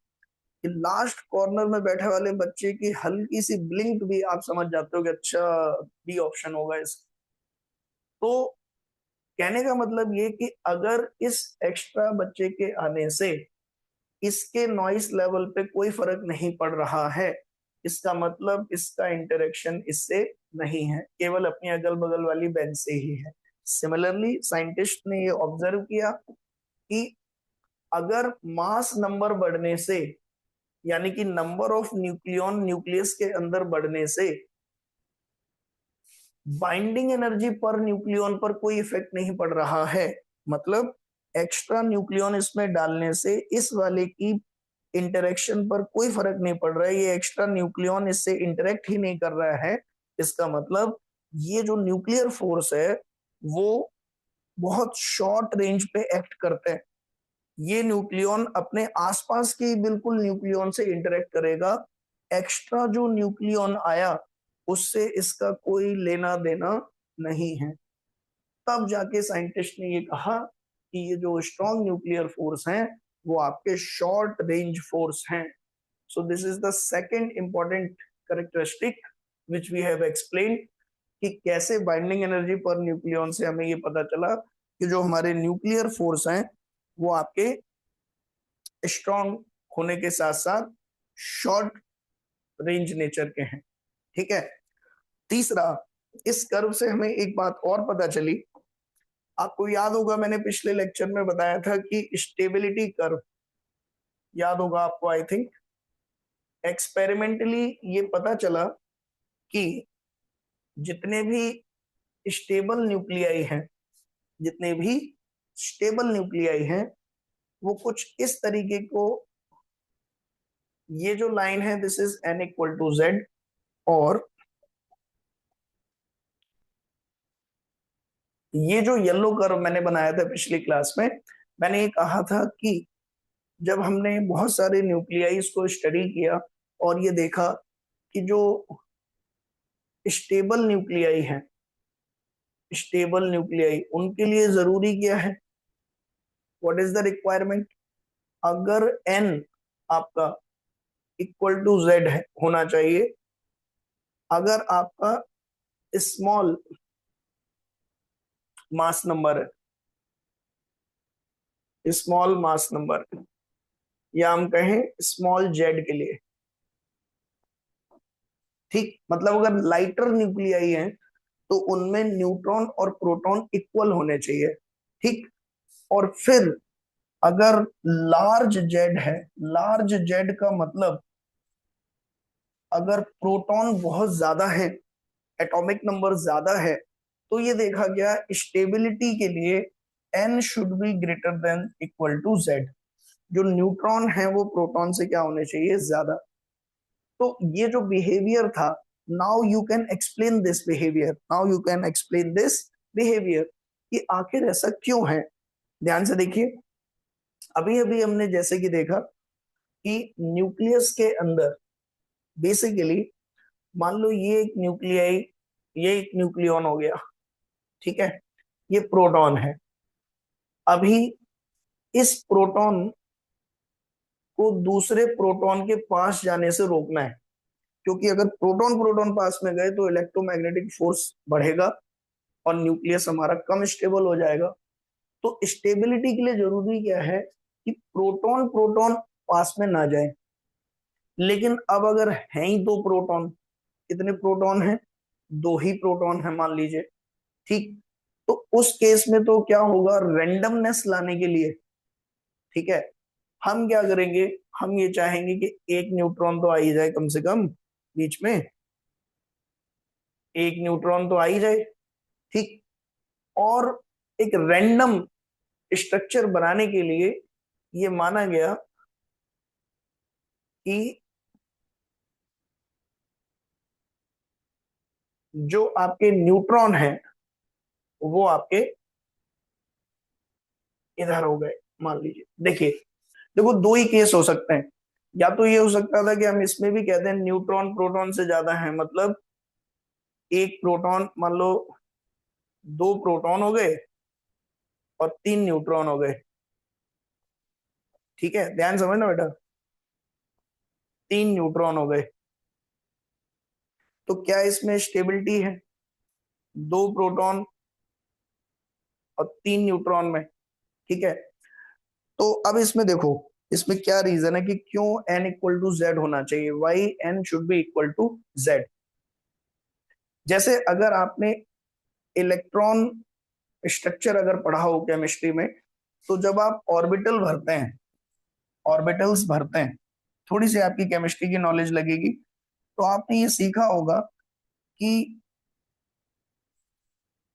कि लास्ट कॉर्नर में बैठे वाले बच्चे की हल्की सी ब्लिंक भी आप समझ जाते हो कि अच्छा बी ऑप्शन होगा इसका। तो कहने का मतलब ये कि अगर इस एक्स्ट्रा बच्चे के आने से इसके नॉइस लेवल पे कोई फर्क नहीं पड़ रहा है, इसका मतलब इसका इंटरेक्शन इससे नहीं है, केवल अपनी अगल बगल वाली बेंच से ही है। सिमिलरली साइंटिस्ट ने ये ऑब्जर्व किया कि अगर मास नंबर बढ़ने से, यानी कि नंबर ऑफ न्यूक्लियन न्यूक्लियस के अंदर बढ़ने से बाइंडिंग एनर्जी पर न्यूक्लियन पर कोई इफेक्ट नहीं पड़ रहा है, मतलब एक्स्ट्रा न्यूक्लियन इसमें डालने से इस वाले की इंटरेक्शन पर कोई फर्क नहीं पड़ रहा है, ये एक्स्ट्रा न्यूक्लियन इससे इंटरेक्ट ही नहीं कर रहा है, इसका मतलब ये जो न्यूक्लियर फोर्स है वो बहुत शॉर्ट रेंज पे एक्ट करते हैं। ये न्यूक्लियन अपने आसपास के बिल्कुल न्यूक्लियन से इंटरेक्ट करेगा, एक्स्ट्रा जो न्यूक्लियन आया उससे इसका कोई लेना देना नहीं है। तब जाके साइंटिस्ट ने ये कहा कि ये जो स्ट्रॉन्ग न्यूक्लियर फोर्स हैं वो आपके शॉर्ट रेंज फोर्स हैं। So this is the second important characteristic which we have explain कि कैसे बाइंडिंग एनर्जी पर न्यूक्लियन से हमें ये पता चला कि जो हमारे न्यूक्लियर फोर्स हैं वो आपके स्ट्रॉन्ग होने के साथ साथ शॉर्ट रेंज नेचर के हैं। ठीक है। तीसरा, इस कर्व से हमें एक बात और पता चली, आपको याद होगा मैंने पिछले लेक्चर में बताया था कि स्टेबिलिटी कर्व, याद होगा आपको आई थिंक, एक्सपेरिमेंटली ये पता चला कि जितने भी स्टेबल न्यूक्लियाई हैं, जितने भी स्टेबल न्यूक्लियाई हैं वो कुछ इस तरीके को, ये जो लाइन है this is n equal to z, और ये जो येलो कर्व मैंने बनाया था पिछली क्लास में, मैंने ये कहा था कि जब हमने बहुत सारे न्यूक्लियाइज को स्टडी किया और ये देखा कि जो स्टेबल न्यूक्लियाई हैं, स्टेबल न्यूक्लियाई, उनके लिए जरूरी क्या है, व्हाट इज द रिक्वायरमेंट, अगर n आपका इक्वल टू जेड होना चाहिए, अगर आपका स्मॉल मास नंबर है, स्मॉल मास नंबर, या हम कहें स्मॉल जेड के लिए, ठीक, मतलब अगर लाइटर न्यूक्लियाई हैं तो उनमें न्यूट्रॉन और प्रोटॉन इक्वल होने चाहिए, ठीक। और फिर अगर लार्ज जेड है, लार्ज जेड का मतलब अगर प्रोटॉन बहुत ज्यादा है, एटॉमिक नंबर ज्यादा है, तो ये देखा गया स्टेबिलिटी के लिए n should be greater than equal to z, जो न्यूट्रॉन है वो प्रोटॉन से क्या होने चाहिए, ज्यादा। तो ये जो बिहेवियर था, now you can explain this behaviour, now you can explain this behaviour, कि आखिर ऐसा क्यों है। ध्यान से देखिए, अभी अभी हमने जैसे कि देखा कि न्यूक्लियस के अंदर बेसिकली, मान लो ये एक न्यूक्लियाई, ये एक न्यूक्लियन हो गया, ठीक है, ये प्रोटॉन है। अभी इस प्रोटॉन को दूसरे प्रोटॉन के पास जाने से रोकना है, क्योंकि अगर प्रोटॉन प्रोटॉन पास में गए तो इलेक्ट्रोमैग्नेटिक फोर्स बढ़ेगा और न्यूक्लियस हमारा कम स्टेबल हो जाएगा। तो स्टेबिलिटी के लिए जरूरी क्या है कि प्रोटॉन प्रोटॉन पास में ना जाए। लेकिन अब अगर है ही दो प्रोटॉन, कितने प्रोटॉन हैं, दो ही प्रोटॉन है मान लीजिए, ठीक, तो उस केस में तो क्या होगा, रेंडमनेस लाने के लिए, ठीक है, हम क्या करेंगे, हम ये चाहेंगे कि एक न्यूट्रॉन तो आ ही जाए, कम से कम बीच में एक न्यूट्रॉन तो आ ही जाए, ठीक। और एक रैंडम स्ट्रक्चर बनाने के लिए ये माना गया कि जो आपके न्यूट्रॉन हैं वो आपके इधर हो गए, मान लीजिए। देखिए, देखो दो ही केस हो सकते हैं, या तो ये हो सकता था कि हम इसमें भी कहते हैं न्यूट्रॉन प्रोटॉन से ज्यादा है, मतलब एक प्रोटॉन, मान लो दो प्रोटॉन हो गए और तीन न्यूट्रॉन हो गए, ठीक है, ध्यान समझना बेटा, तीन न्यूट्रॉन हो गए, तो क्या इसमें स्टेबिलिटी है, दो प्रोटॉन और तीन न्यूट्रॉन में, ठीक है। तो अब इसमें देखो, इसमें क्या रीजन है कि क्यों n इक्वल टू जेड होना चाहिए, why n should be equal to z. जैसे अगर आपने इलेक्ट्रॉन स्ट्रक्चर अगर पढ़ा हो केमिस्ट्री में, तो जब आप ऑर्बिटल भरते हैं, ऑर्बिटल्स भरते हैं, थोड़ी सी आपकी केमिस्ट्री की नॉलेज लगेगी, तो आपने ये सीखा होगा कि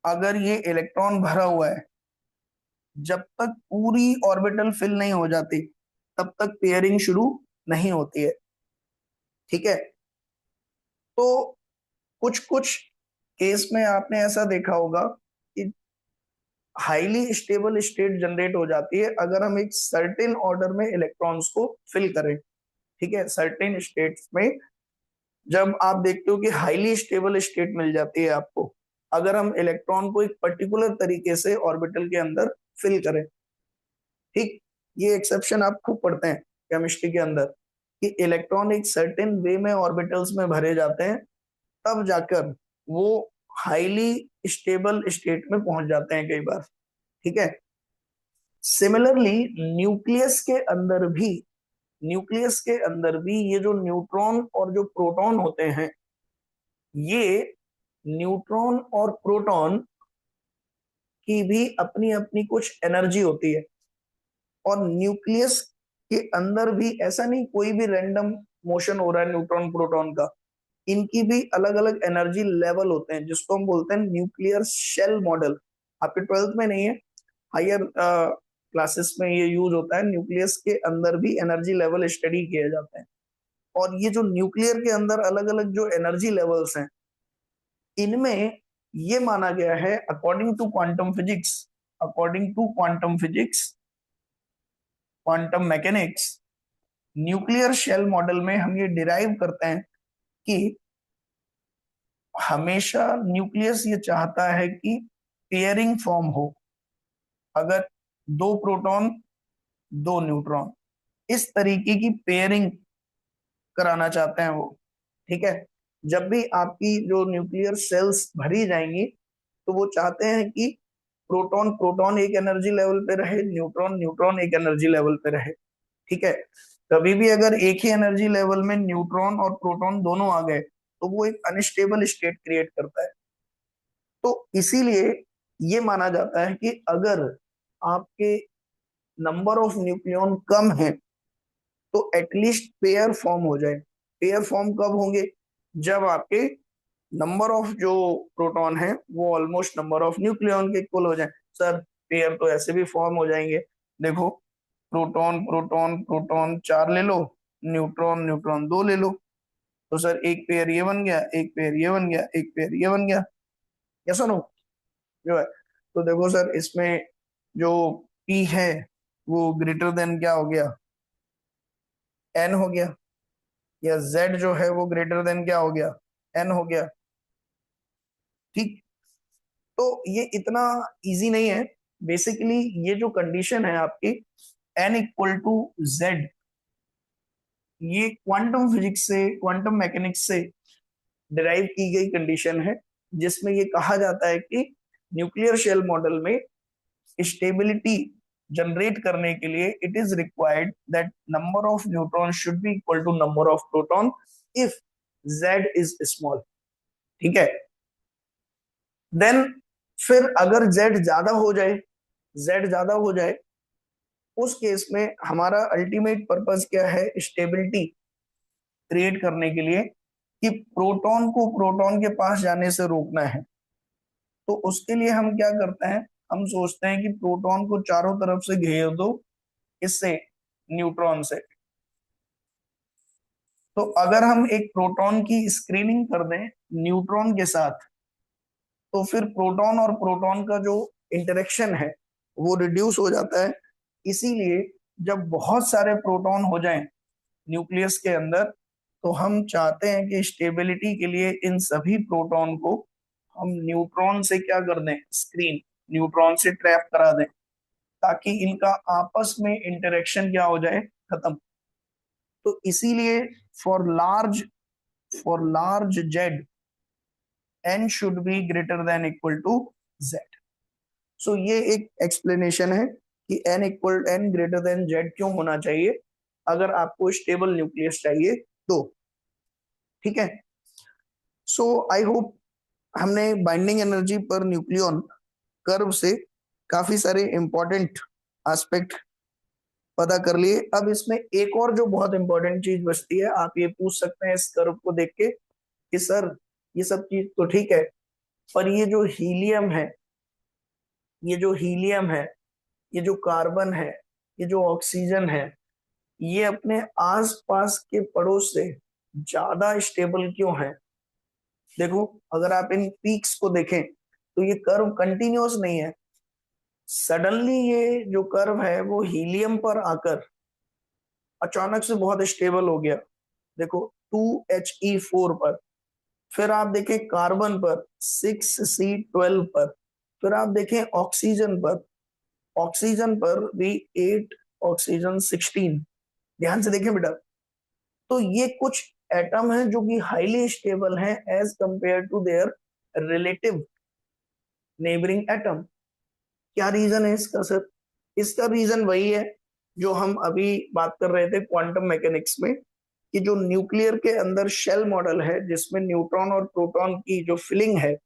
अगर ये इलेक्ट्रॉन भरा हुआ है, जब तक पूरी ऑर्बिटल फिल नहीं हो जाती तब तक पेयरिंग शुरू नहीं होती है। ठीक है, तो कुछ कुछ केस में आपने ऐसा देखा होगा कि हाईली स्टेबल स्टेट जनरेट हो जाती है अगर हम एक सर्टेन ऑर्डर में इलेक्ट्रॉन्स को फिल करें। ठीक है, सर्टेन स्टेट्स में जब आप देखते हो कि हाईली स्टेबल स्टेट मिल जाती है आपको अगर हम इलेक्ट्रॉन को एक पर्टिकुलर तरीके से ऑर्बिटल के अंदर फिल करें। ठीक, ये एक्सेप्शन आप खूब पढ़ते हैं केमिस्ट्री के अंदर कि इलेक्ट्रॉन एक सर्टेन वे में ऑर्बिटल्स में भरे जाते हैं, तब जाकर वो हाईली स्टेबल स्टेट में पहुंच जाते हैं कई बार। ठीक है, सिमिलरली न्यूक्लियस के अंदर भी, न्यूक्लियस के अंदर भी ये जो न्यूट्रॉन और जो प्रोटॉन होते हैं, ये न्यूट्रॉन और प्रोटॉन की भी अपनी अपनी कुछ एनर्जी होती है। और न्यूक्लियस के अंदर भी ऐसा नहीं कोई भी रैंडम मोशन हो रहा है न्यूट्रॉन प्रोटॉन का, इनकी भी अलग अलग एनर्जी लेवल होते हैं जिसको हम बोलते हैं न्यूक्लियर शेल मॉडल। आपके 12th में नहीं है, हायर क्लासेस में ये यूज होता है। न्यूक्लियस के अंदर भी एनर्जी लेवल स्टडी किए जाते हैं, और ये जो न्यूक्लियर के अंदर अलग अलग जो एनर्जी लेवल्स हैं, इनमें ये माना गया है according to quantum physics, according to quantum physics, quantum mechanics, nuclear shell model में हम ये डिराइव करते हैं कि हमेशा न्यूक्लियस ये चाहता है कि पेयरिंग फॉर्म हो। अगर दो प्रोटॉन दो न्यूट्रॉन, इस तरीके की पेयरिंग कराना चाहते हैं वो। ठीक है, जब भी आपकी जो न्यूक्लियर सेल्स भरी जाएंगी तो वो चाहते हैं कि प्रोटॉन प्रोटॉन एक एनर्जी लेवल पे रहे, न्यूट्रॉन न्यूट्रॉन एक एनर्जी लेवल पे रहे। ठीक है, कभी भी अगर एक ही एनर्जी लेवल में न्यूट्रॉन और प्रोटॉन दोनों आ गए तो वो एक अनस्टेबल स्टेट क्रिएट करता है। तो इसीलिए ये माना जाता है कि अगर आपके नंबर ऑफ न्यूक्लियॉन कम है तो एटलीस्ट पेयर फॉर्म हो जाए। पेयर फॉर्म कब होंगे? जब आपके नंबर ऑफ जो प्रोटॉन है वो ऑलमोस्ट नंबर ऑफ न्यूक्लियॉन के इक्वल हो जाए। सर पेयर तो ऐसे भी फॉर्म हो जाएंगे, देखो प्रोटॉन प्रोटॉन प्रोटॉन चार ले लो, न्यूट्रॉन न्यूट्रॉन दो ले लो, तो सर एक पेयर ये बन गया, एक पेयर ये बन गया, एक पेयर ये बन गया। या सुनो जो है, तो देखो सर इसमें जो पी है वो ग्रेटर देन क्या हो गया, एन हो गया, या जेड जो है वो ग्रेटर देन क्या हो गया, एन हो गया। ठीक, तो ये इतना इजी नहीं है। बेसिकली ये जो कंडीशन है आपकी एन इक्वल टू जेड, ये क्वांटम फिजिक्स से, क्वांटम मैकेनिक्स से डिराइव की गई कंडीशन है, जिसमें ये कहा जाता है कि न्यूक्लियर शेल मॉडल में स्टेबिलिटी जनरेट करने के लिए it is required that number of neutron should be equal to number of proton if z is small. ठीक है, देन फिर अगर जेड ज्यादा हो जाए, जेड ज्यादा हो जाए, उस केस में हमारा अल्टीमेट पर्पस क्या है, स्टेबिलिटी क्रिएट करने के लिए कि प्रोटॉन को प्रोटॉन के पास जाने से रोकना है। तो उसके लिए हम क्या करते हैं, हम सोचते हैं कि प्रोटॉन को चारों तरफ से घेर दो इससे, न्यूट्रॉन से। तो अगर हम एक प्रोटॉन की स्क्रीनिंग कर दें न्यूट्रॉन के साथ, तो फिर प्रोटॉन और प्रोटॉन का जो इंटरेक्शन है वो रिड्यूस हो जाता है। इसीलिए जब बहुत सारे प्रोटॉन हो जाएं न्यूक्लियस के अंदर, तो हम चाहते हैं कि स्टेबिलिटी के लिए इन सभी प्रोटॉन को हम न्यूट्रॉन से क्या कर दें, स्क्रीन, न्यूट्रॉन से ट्रैप करा दें, ताकि इनका आपस में इंटरेक्शन क्या हो जाए, खत्म। तो इसीलिए for large, for large z n should be greater than equal to z. So ये एक एक्सप्लेनेशन है कि n equal n greater than z क्यों होना चाहिए अगर आपको स्टेबल न्यूक्लियस चाहिए तो। ठीक है, सो आई होप हमने binding energy per nucleon curve से काफी सारे इंपॉर्टेंट एस्पेक्ट पता कर लिए। अब इसमें एक और जो बहुत इंपॉर्टेंट चीज बचती है, आप ये पूछ सकते हैं इस कर्व को देख के कि सर ये सब चीज तो ठीक है, पर ये जो हीलियम है, ये जो हीलियम है, ये जो कार्बन है, ये जो ऑक्सीजन है, ये अपने आसपास के पड़ोस से ज्यादा स्टेबल क्यों है? देखो, अगर आप इन पीक्स को देखें तो ये कर्व कंटिन्यूअस नहीं है। सडनली ये जो कर्व है वो हीलियम पर आकर अचानक से बहुत स्टेबल हो गया। देखो 2He4 पर, फिर आप देखें कार्बन पर 6C12 पर, फिर आप देखें ऑक्सीजन पर, ऑक्सीजन पर भी 8 ऑक्सीजन 16। ध्यान से देखें बेटा, तो ये कुछ एटम हैं जो कि हाईली स्टेबल हैं as compared to their relative neighbouring atom. क्या रीजन है इसका सर? इसका रीजन वही है जो हम अभी बात कर रहे थे क्वांटम मैकेनिक्स में, कि जो न्यूक्लियर के अंदर शेल मॉडल है जिसमें न्यूट्रॉन और प्रोटॉन की जो फिलिंग है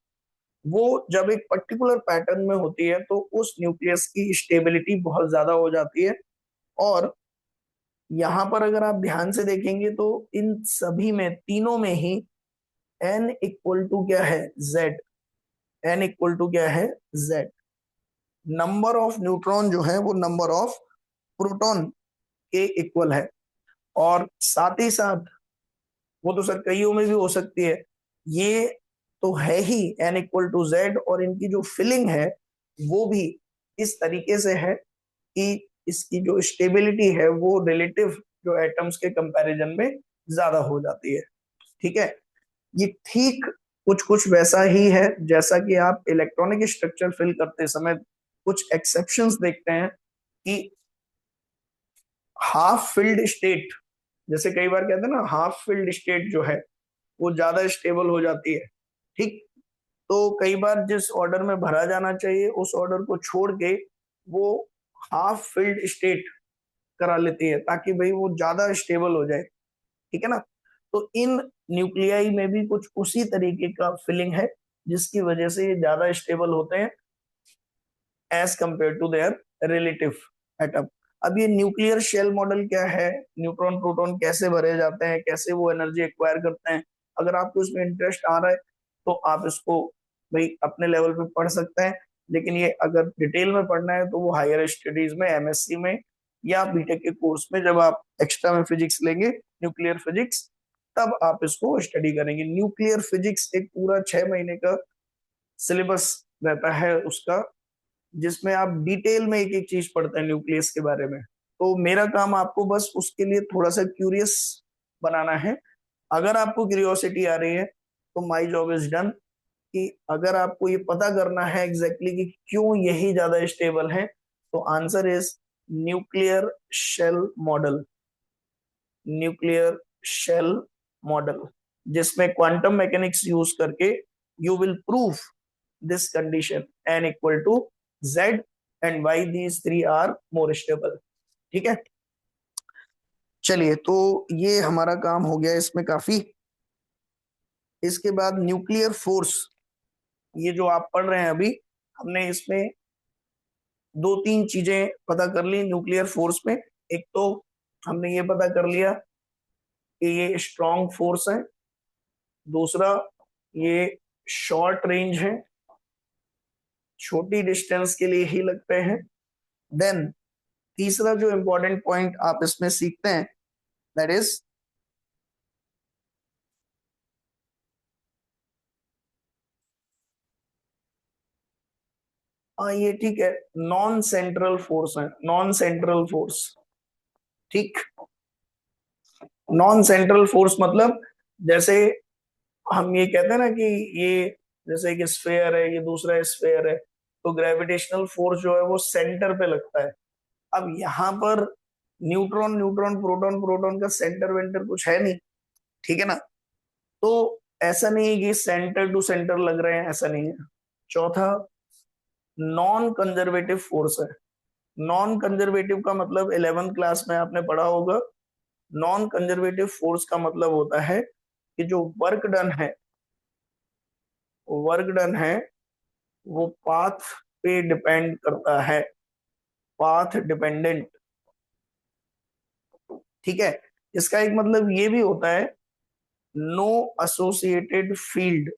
वो जब एक पर्टिकुलर पैटर्न में होती है तो उस न्यूक्लियस की स्टेबिलिटी बहुत ज्यादा हो जाती है। और यहाँ पर अगर आप ध्यान से देखेंगे तो इन सभी में, तीनों में ही n इक्वल टू क्या है? z। n इक्वल टू क्या है? z। नंबर ऑफ न्यूट्रॉन जो है वो नंबर ऑफ प्रोटॉन के इक्वल है। और साथ ही साथ वो तो सर कईयों में भी हो सकती है, ये तो है ही n इक्वल टू z, और इनकी जो फिलिंग है वो भी इस तरीके से है कि इसकी जो स्टेबिलिटी है वो रिलेटिव जो एटम्स के कंपैरिजन में ज्यादा हो जाती है। ठीक है, ये ठीक कुछ कुछ वैसा ही है जैसा कि आप इलेक्ट्रॉनिक स्ट्रक्चर फिल करते समय कुछ एक्सेप्शंस देखते हैं कि हाफ फिल्ड स्टेट, जैसे कई बार कहते हैं ना हाफ फिल्ड स्टेट जो है वो ज्यादा स्टेबल हो जाती है। ठीक, तो कई बार जिस ऑर्डर में भरा जाना चाहिए उस ऑर्डर को छोड़ के वो हाफ फिल्ड स्टेट करा लेती है ताकि भाई वो ज्यादा स्टेबल हो जाए। ठीक है ना? तो इन न्यूक्लियाई में भी कुछ उसी तरीके का फिलिंग है जिसकी वजह से ये ज्यादा स्टेबल होते हैं as compared to their relative atom. अब ये न्यूक्लियर शेल मॉडल क्या है, न्यूट्रॉन प्रोटॉन कैसे भरे जाते हैं, कैसे वो एनर्जी एक्वायर करते हैं, अगर आपको इसमें इंटरेस्ट आ रहा है तो आप इसको भाई अपने लेवल पे पढ़ सकते हैं। लेकिन ये अगर डिटेल में पढ़ना है तो वो हायर स्टडीज में, एमएससी में या बीटेक के कोर्स में जब आप एक्स्ट्रा में फिजिक्स लेंगे, न्यूक्लियर फिजिक्स, तब आप इसको स्टडी करेंगे। न्यूक्लियर फिजिक्स एक पूरा 6 महीने का सिलेबस रहता है उसका, जिसमें आप डिटेल में एक एक चीज पढ़ते हैं न्यूक्लियस के बारे में। तो मेरा काम आपको बस उसके लिए थोड़ा सा क्यूरियस बनाना है। अगर आपको क्यूरियोसिटी आ रही है तो माय जॉब इज डन, कि अगर आपको ये पता करना है एग्जैक्टली कि क्यों यही ज्यादा स्टेबल है, तो answer is nuclear shell model. Nuclear shell model, जिसमें क्वांटम मैकेनिक्स यूज करके you will prove this condition n equal to z and why these three are more stable। ठीक है, चलिए, तो ये हमारा काम हो गया इसमें काफी। इसके बाद न्यूक्लियर फोर्स, ये जो आप पढ़ रहे हैं अभी, हमने इसमें दो तीन चीजें पता कर ली न्यूक्लियर फोर्स में। एक तो हमने ये पता कर लिया कि ये स्ट्रॉन्ग फोर्स है, दूसरा ये शॉर्ट रेंज है, छोटी डिस्टेंस के लिए ही लगते हैं। देन तीसरा जो इंपॉर्टेंट पॉइंट आप इसमें सीखते हैं, दैट इज ये ठीक है, नॉन सेंट्रल फोर्स है, नॉन सेंट्रल फोर्स। ठीक, नॉन सेंट्रल फोर्स मतलब जैसे हम ये कहते हैं ना कि ये जैसे एक स्फेयर है, ये दूसरा स्फेयर है, तो ग्रेविटेशनल फोर्स जो है वो सेंटर पे लगता है। अब यहाँ पर न्यूट्रॉन न्यूट्रॉन, प्रोटॉन प्रोटॉन का सेंटर वेंटर कुछ है नहीं। ठीक है ना? तो ऐसा नहीं है कि सेंटर टू सेंटर लग रहे हैं, ऐसा नहीं है। चौथा, नॉन कंजर्वेटिव फोर्स है। नॉन कंजर्वेटिव का मतलब 11th क्लास में आपने पढ़ा होगा। नॉन कंजर्वेटिव फोर्स का मतलब होता है कि जो वर्क डन है, वो पाथ पे डिपेंड करता है, पाथ डिपेंडेंट। ठीक है, इसका एक मतलब ये भी होता है नो एसोसिएटेड फील्ड,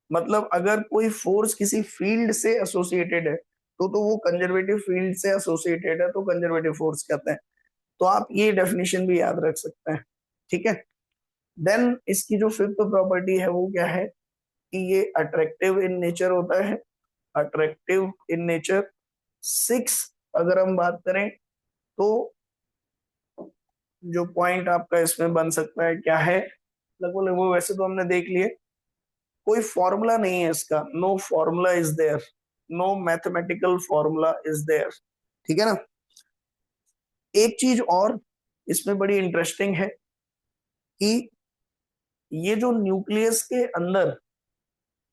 मतलब अगर कोई फोर्स किसी फील्ड से एसोसिएटेड है तो वो कंजर्वेटिव फील्ड से एसोसिएटेड है तो कंजर्वेटिव फोर्स कहते हैं। तो आप ये डेफिनेशन भी याद रख सकते हैं। ठीक है, देन इसकी जो फिफ्थ प्रॉपर्टी है वो क्या है कि ये अट्रैक्टिव इन नेचर होता है, अट्रैक्टिव इन नेचर। सिक्स अगर हम बात करें तो जो पॉइंट आपका इसमें बन सकता है क्या है, लगभग लगभग वैसे तो हमने देख लिए, कोई फॉर्मूला नहीं है इसका, no formula is there, no mathematical formula is there. ठीक है ना। एक चीज और इसमें बड़ी इंटरेस्टिंग है कि ये जो न्यूक्लियस के अंदर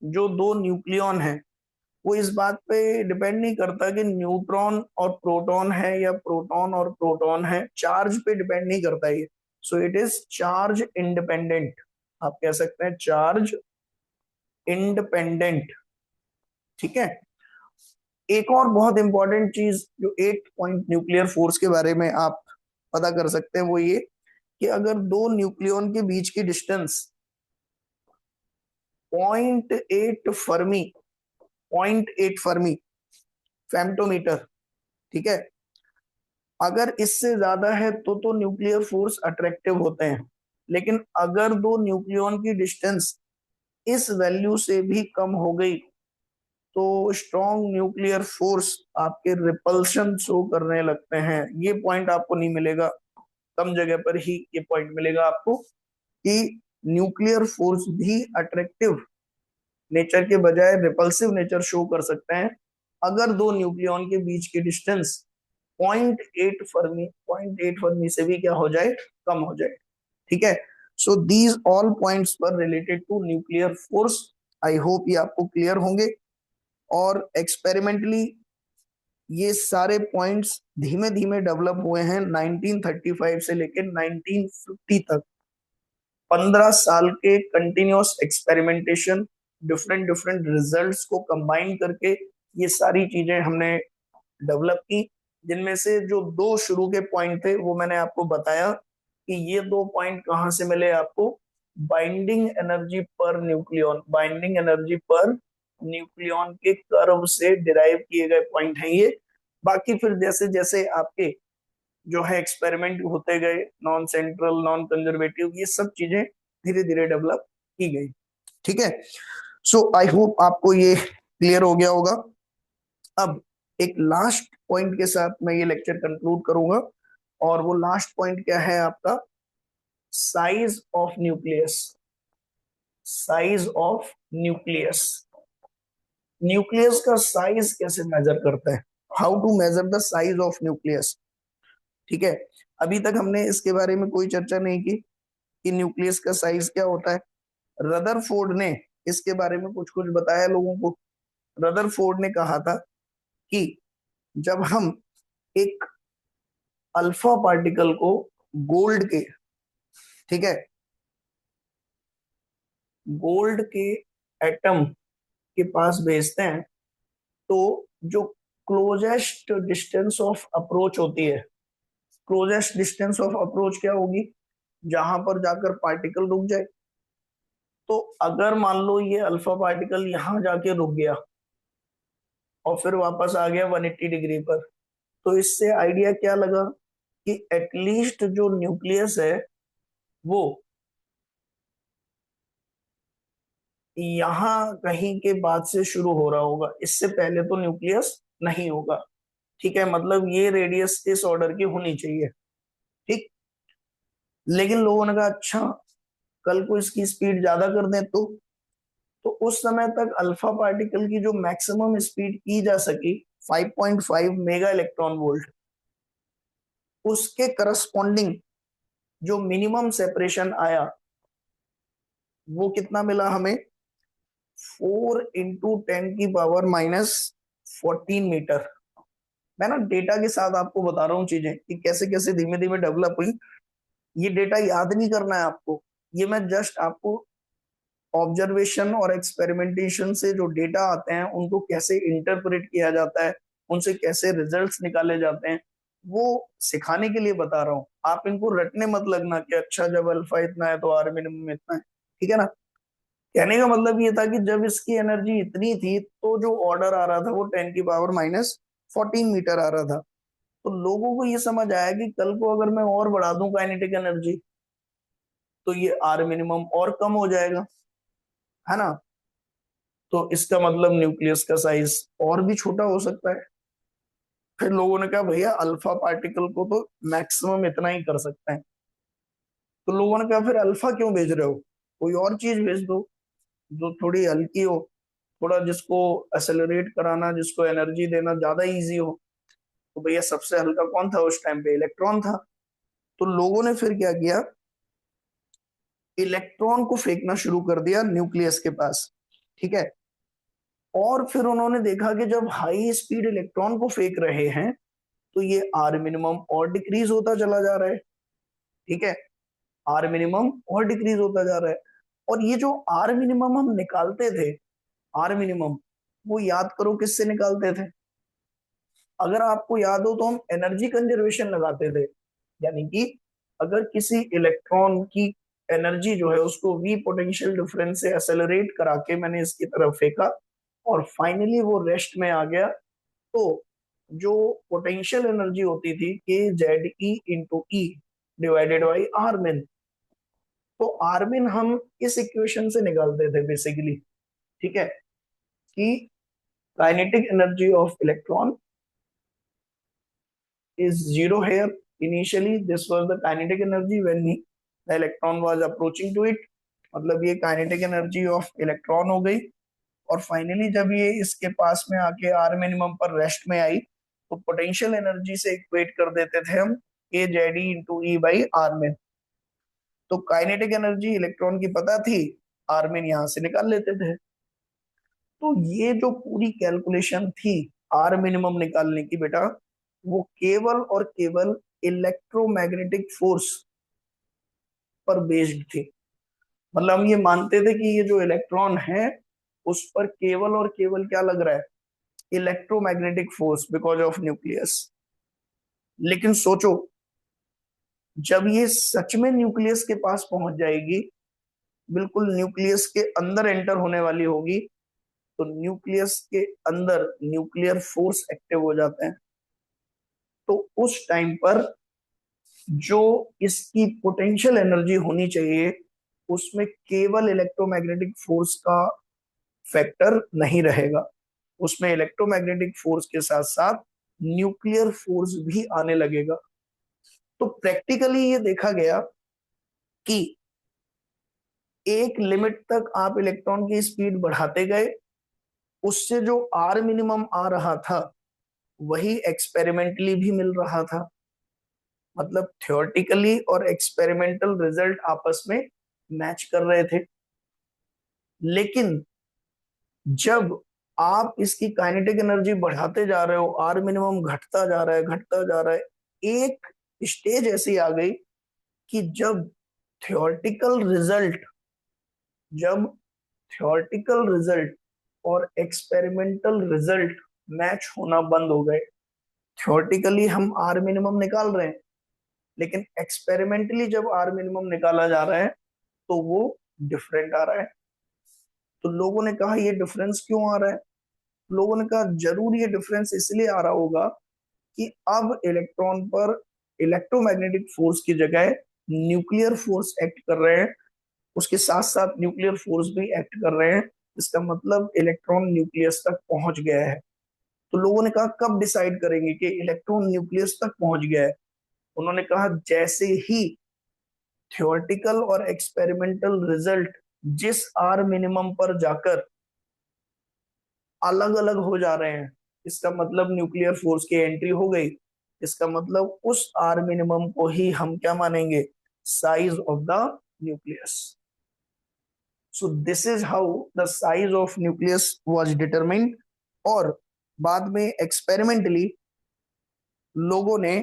जो दो न्यूक्लियॉन है वो इस बात पे डिपेंड नहीं करता कि न्यूट्रॉन और प्रोटॉन है या प्रोटॉन और प्रोटॉन है, चार्ज पे डिपेंड नहीं करता ये। So it is charge independent, आप कह सकते हैं चार्ज इंडिपेंडेंट। ठीक है, एक और बहुत इंपॉर्टेंट चीज जो 8 पॉइंट न्यूक्लियर फोर्स के बारे में आप पता कर सकते हैं वो ये कि अगर दो न्यूक्लियॉन के बीच की डिस्टेंस 0.8 फर्मी, 0.8 फर्मी फेम्टोमीटर, ठीक है, अगर इससे ज्यादा है तो न्यूक्लियर फोर्स अट्रैक्टिव होते हैं। लेकिन अगर दो न्यूक्लियॉन की डिस्टेंस इस वैल्यू से भी कम हो गई तो स्ट्रॉन्ग न्यूक्लियर फोर्स आपके रिपल्शन शो करने लगते हैं। ये पॉइंट आपको नहीं मिलेगा, कम जगह पर ही ये पॉइंट मिलेगा आपको कि न्यूक्लियर फोर्स भी अट्रैक्टिव नेचर के बजाय रिपल्सिव नेचर शो कर सकते हैं अगर दो न्यूक्लियॉन के बीच की डिस्टेंस 0.8 फर्मी, 0.8 फर्मी से भी क्या हो जाए, कम हो जाए। ठीक है, सो दीज ऑल पॉइंट्स पर related to nuclear force, I hope ये आपको क्लियर होंगे। और एक्सपेरिमेंटली ये सारे पॉइंट्स धीमे धीमे डेवलप हुए हैं 1935 से लेकर 1950 तक। 15 साल के continuous experimentation, different different results को कंबाइन करके ये सारी चीजें हमने डेवलप की, जिनमें से जो दो शुरू के पॉइंट थे वो मैंने आपको बताया कि ये दो पॉइंट कहाँ से मिले आपको, binding energy per nucleon, binding energy per nucleon के कर्व से डिराइव किए गए पॉइंट हैं ये। बाकी फिर जैसे जैसे आपके जो है एक्सपेरिमेंट होते गए, नॉन सेंट्रल नॉन कंजर्वेटिव, ये सब चीजें धीरे धीरे डेवलप की गई। ठीक है, सो आई होप आपको ये क्लियर हो गया होगा। अब एक लास्ट पॉइंट के साथ मैं ये लेक्चर कंक्लूड करूंगा, और वो लास्ट पॉइंट क्या है आपका, size of nucleus. Size of nucleus, nucleus का साइज कैसे मेजर करते हैं, how to measure the size of nucleus. ठीक है, अभी तक हमने इसके बारे में कोई चर्चा नहीं की कि न्यूक्लियस का साइज क्या होता है। रदरफोर्ड ने इसके बारे में कुछ कुछ बताया लोगों को। रदरफोर्ड ने कहा था कि जब हम एक अल्फा पार्टिकल को गोल्ड के, ठीक है, गोल्ड के एटम के पास भेजते हैं तो जो क्लोजेस्ट डिस्टेंस ऑफ अप्रोच होती है, क्लोजेस्ट डिस्टेंस ऑफ अप्रोच क्या होगी, जहां पर जाकर पार्टिकल रुक जाए। तो अगर मान लो ये अल्फा पार्टिकल यहां जाके रुक गया और फिर वापस आ गया 180 डिग्री पर, तो इससे आइडिया क्या लगा कि एटलीस्ट जो न्यूक्लियस है वो यहां कहीं के बाद से शुरू हो रहा होगा, इससे पहले तो न्यूक्लियस नहीं होगा। ठीक है, मतलब ये रेडियस इस ऑर्डर की होनी चाहिए। ठीक, लेकिन लोगों ने कहा अच्छा कल को इसकी स्पीड ज्यादा कर दें तो उस समय तक अल्फा पार्टिकल की जो मैक्सिमम स्पीड की जा सकी 5.5 मेगा इलेक्ट्रॉन वोल्ट, उसके करस्पॉन्डिंग जो मिनिमम सेपरेशन आया वो कितना मिला हमें, 4 × 10⁻⁻14 मीटर। मैं ना डेटा के साथ आपको बता रहा हूँ चीजें कि कैसे कैसे धीमे धीमे डेवलप हुई। ये डेटा याद नहीं करना है आपको, ये मैं जस्ट आपको ऑब्जर्वेशन और एक्सपेरिमेंटेशन से जो डेटा आते हैं उनको कैसे इंटरप्रेट किया जाता है, उनसे कैसे रिजल्ट्स निकाले जाते हैं, वो सिखाने के लिए बता रहा हूँ। आप इनको रटने मत लगना कि अच्छा जब अल्फा इतना है तो आर मिनिमम इतना है, ठीक है ना। कहने का मतलब ये था कि जब इसकी एनर्जी इतनी थी तो जो ऑर्डर आ रहा था वो 10⁻⁻14 मीटर आ रहा था। तो लोगों को ये समझ आया कि कल को अगर मैं और बढ़ा दूं काइनेटिक एनर्जी तो ये आर मिनिमम और कम हो जाएगा, है ना। तो इसका मतलब न्यूक्लियस का साइज और भी छोटा हो सकता है। फिर लोगों ने कहा भैया अल्फा पार्टिकल को तो मैक्सिमम इतना ही कर सकते हैं। तो लोगों ने कहा फिर अल्फा क्यों भेज रहे हो, कोई और चीज भेज दो जो थोड़ी हल्की हो, थोड़ा जिसको एक्सेलरेट कराना, जिसको एनर्जी देना ज्यादा इजी हो। तो भैया सबसे हल्का कौन था उस टाइम पे, इलेक्ट्रॉन था। तो लोगों ने फिर क्या किया, इलेक्ट्रॉन को फेंकना शुरू कर दिया न्यूक्लियस के पास, ठीक है। और फिर उन्होंने देखा कि जब हाई स्पीड इलेक्ट्रॉन को फेंक रहे हैं तो ये आर मिनिमम और डिक्रीज होता चला जा रहा है, ठीक है। आर मिनिमम और डिक्रीज होता जा रहा है। और ये जो आर मिनिमम हम निकालते थे, आर मिनिमम वो याद करो किससे निकालते थे। अगर आपको याद हो तो हम एनर्जी कंजर्वेशन लगाते थे, यानी कि अगर किसी इलेक्ट्रॉन की एनर्जी जो है उसको वी पोटेंशियल डिफरेंस से एक्सेलरेट करा के मैंने इसकी तरफ फेंका और फाइनली वो रेस्ट में आ गया, तो जो पोटेंशियल एनर्जी होती थी के z e into e divided by r min. तो आरमिन हम इस इक्वेशन से निकालते थे बेसिकली, ठीक है, कि kinetic energy of electron is zero here. Initially, this was the kinetic energy when the electron was approaching to it. मतलब ये काइनेटिक एनर्जी ऑफ इलेक्ट्रॉन हो गई। और फाइनली जब ये इसके पास में आके आर मिनिमम पर रेस्ट में आई तो पोटेंशियल एनर्जी से इक्वेट कर देते थे हम a z e into e by r min. तो काइनेटिक एनर्जी इलेक्ट्रॉन की पता थी, आर मिन यहाँ से निकाल लेते थे। तो ये जो पूरी कैलकुलेशन थी आर मिनिमम निकालने की बेटा, वो केवल और केवल इलेक्ट्रोमैग्नेटिक फोर्स पर बेस्ड थी। मतलब हम ये मानते थे कि ये जो इलेक्ट्रॉन है उस पर केवल और केवल क्या लग रहा है, electromagnetic force because of nucleus. लेकिन सोचो जब ये सच में न्यूक्लियस के पास पहुंच जाएगी, बिल्कुल न्यूक्लियस के अंदर एंटर होने वाली होगी, तो न्यूक्लियस के अंदर न्यूक्लियर फोर्स एक्टिव हो जाते हैं। तो उस टाइम पर जो इसकी पोटेंशियल एनर्जी होनी चाहिए उसमें केवल इलेक्ट्रोमैग्नेटिक फोर्स का फैक्टर नहीं रहेगा, उसमें इलेक्ट्रोमैग्नेटिक फोर्स के साथ साथ न्यूक्लियर फोर्स भी आने लगेगा। तो प्रैक्टिकली ये देखा गया कि एक लिमिट तक आप इलेक्ट्रॉन की स्पीड बढ़ाते गए, उससे जो आर मिनिमम आ रहा था वही एक्सपेरिमेंटली भी मिल रहा था। मतलब थ्योरेटिकली और एक्सपेरिमेंटल रिजल्ट आपस में मैच कर रहे थे। लेकिन जब आप इसकी काइनेटिक एनर्जी बढ़ाते जा रहे हो, आर मिनिमम घटता जा रहा है, घटता जा रहा है, एक स्टेज ऐसी आ गई कि थ्योरेटिकल रिजल्ट जब थ्योरेटिकल रिजल्ट और एक्सपेरिमेंटल रिजल्ट मैच होना बंद हो गए। थ्योरेटिकली हम आर मिनिमम निकाल रहे हैं, लेकिन एक्सपेरिमेंटली जब आर मिनिमम निकाला जा रहा है तो वो डिफरेंट आ रहा है। तो लोगों ने कहा ये डिफरेंस क्यों आ रहा है। लोगों ने कहा जरूर ये डिफरेंस इसलिए आ रहा होगा कि अब इलेक्ट्रॉन पर इलेक्ट्रोमैग्नेटिक फोर्स की जगह न्यूक्लियर फोर्स एक्ट कर रहे हैं, उसके साथ साथ न्यूक्लियर फोर्स भी एक्ट कर रहे हैं। इसका मतलब इलेक्ट्रॉन न्यूक्लियस तक पहुंच गया है। तो लोगों ने कहा कब डिसाइड करेंगे कि इलेक्ट्रॉन न्यूक्लियस तक पहुंच गया है। उन्होंने कहा जैसे ही थ्योरेटिकल और एक्सपेरिमेंटल रिजल्ट जिस आर मिनिमम पर जाकर अलग अलग हो जा रहे हैं, इसका मतलब न्यूक्लियर फोर्स की एंट्री हो गई। इसका मतलब उस आर मिनिमम को ही हम क्या मानेंगे, size of the nucleus. So this is how the size of nucleus was determined. और बाद में एक्सपेरिमेंटली लोगों ने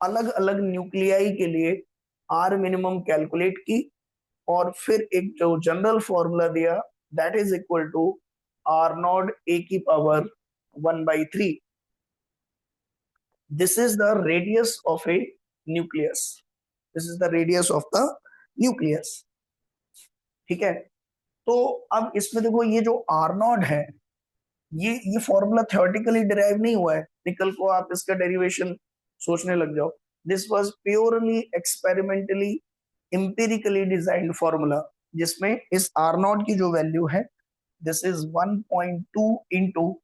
अलग अलग न्यूक्लियाई के लिए आर मिनिमम कैलकुलेट की और फिर एक जो जनरल फॉर्मूला दिया, that is equal to r not a की power 1/3। This is the radius of a nucleus. This is the radius of the nucleus. ठीक है। तो अब इसमें देखो, ये जो आर नॉट है, ये फॉर्मूला थ्योरेटिकली डिराइव नहीं हुआ है, निकल को आप इसका डेरिवेशन सोचने लग जाओ। This was purely experimentally empirically designed formula, जिसमें इस आर नॉट की जो वैल्यू है, this is 1.2 into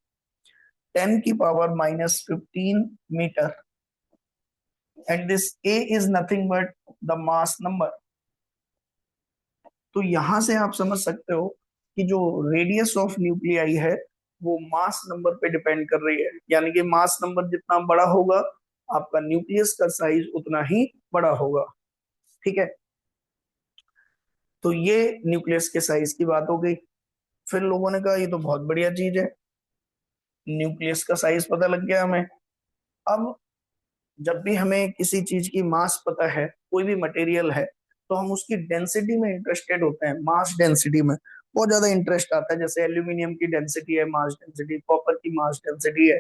10⁻⁻15 metre, and this a is nothing but the mass number. तो यहां से आप समझ सकते हो कि जो रेडियस ऑफ न्यूक्लियाई है वो मास नंबर पे डिपेंड कर रही है, यानी कि मास नंबर जितना बड़ा होगा आपका न्यूक्लियस का साइज उतना ही बड़ा होगा। ठीक है। तो ये न्यूक्लियस के साइज की बात हो गई। फिर लोगों ने कहा ये तो बहुत बढ़िया चीज है, न्यूक्लियस का साइज पता लग गया हमें। अब जब भी हमें किसी चीज की मास पता है, कोई भी मटेरियल है, तो हम उसकी डेंसिटी में इंटरेस्टेड होते हैं, मास डेंसिटी में बहुत ज्यादा इंटरेस्ट आता है। जैसे एल्यूमिनियम की डेंसिटी है मास डेंसिटी, कॉपर की मास डेंसिटी है,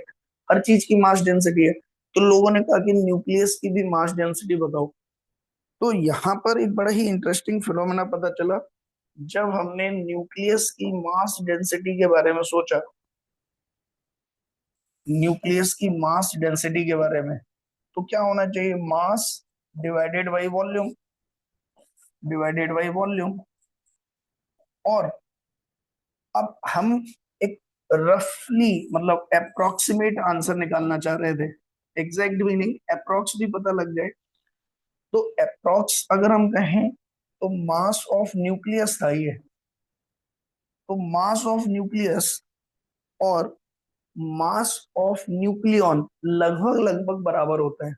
हर चीज की मास डेंसिटी है। तो लोगों ने कहा कि न्यूक्लियस की भी मास डेंसिटी बताओ। तो यहाँ पर एक बड़ा ही इंटरेस्टिंग फिनोमेना पता चला। जब हमने न्यूक्लियस की मास डेंसिटी के बारे में सोचा, न्यूक्लियस की मास डेंसिटी के बारे में, तो क्या होना चाहिए, mass divided by volume, divided by volume. और अब हम एक रफली मतलब अप्रोक्सीमेट आंसर निकालना चाह रहे थे, एग्जैक्ट भी नहीं, अप्रोक्स भी पता लग जाए। तो अप्रोक्स अगर हम कहें तो मास ऑफ न्यूक्लियस था ये। तो मास ऑफ न्यूक्लियस और मास ऑफ न्यूक्लियॉन लगभग लगभग बराबर होते हैं।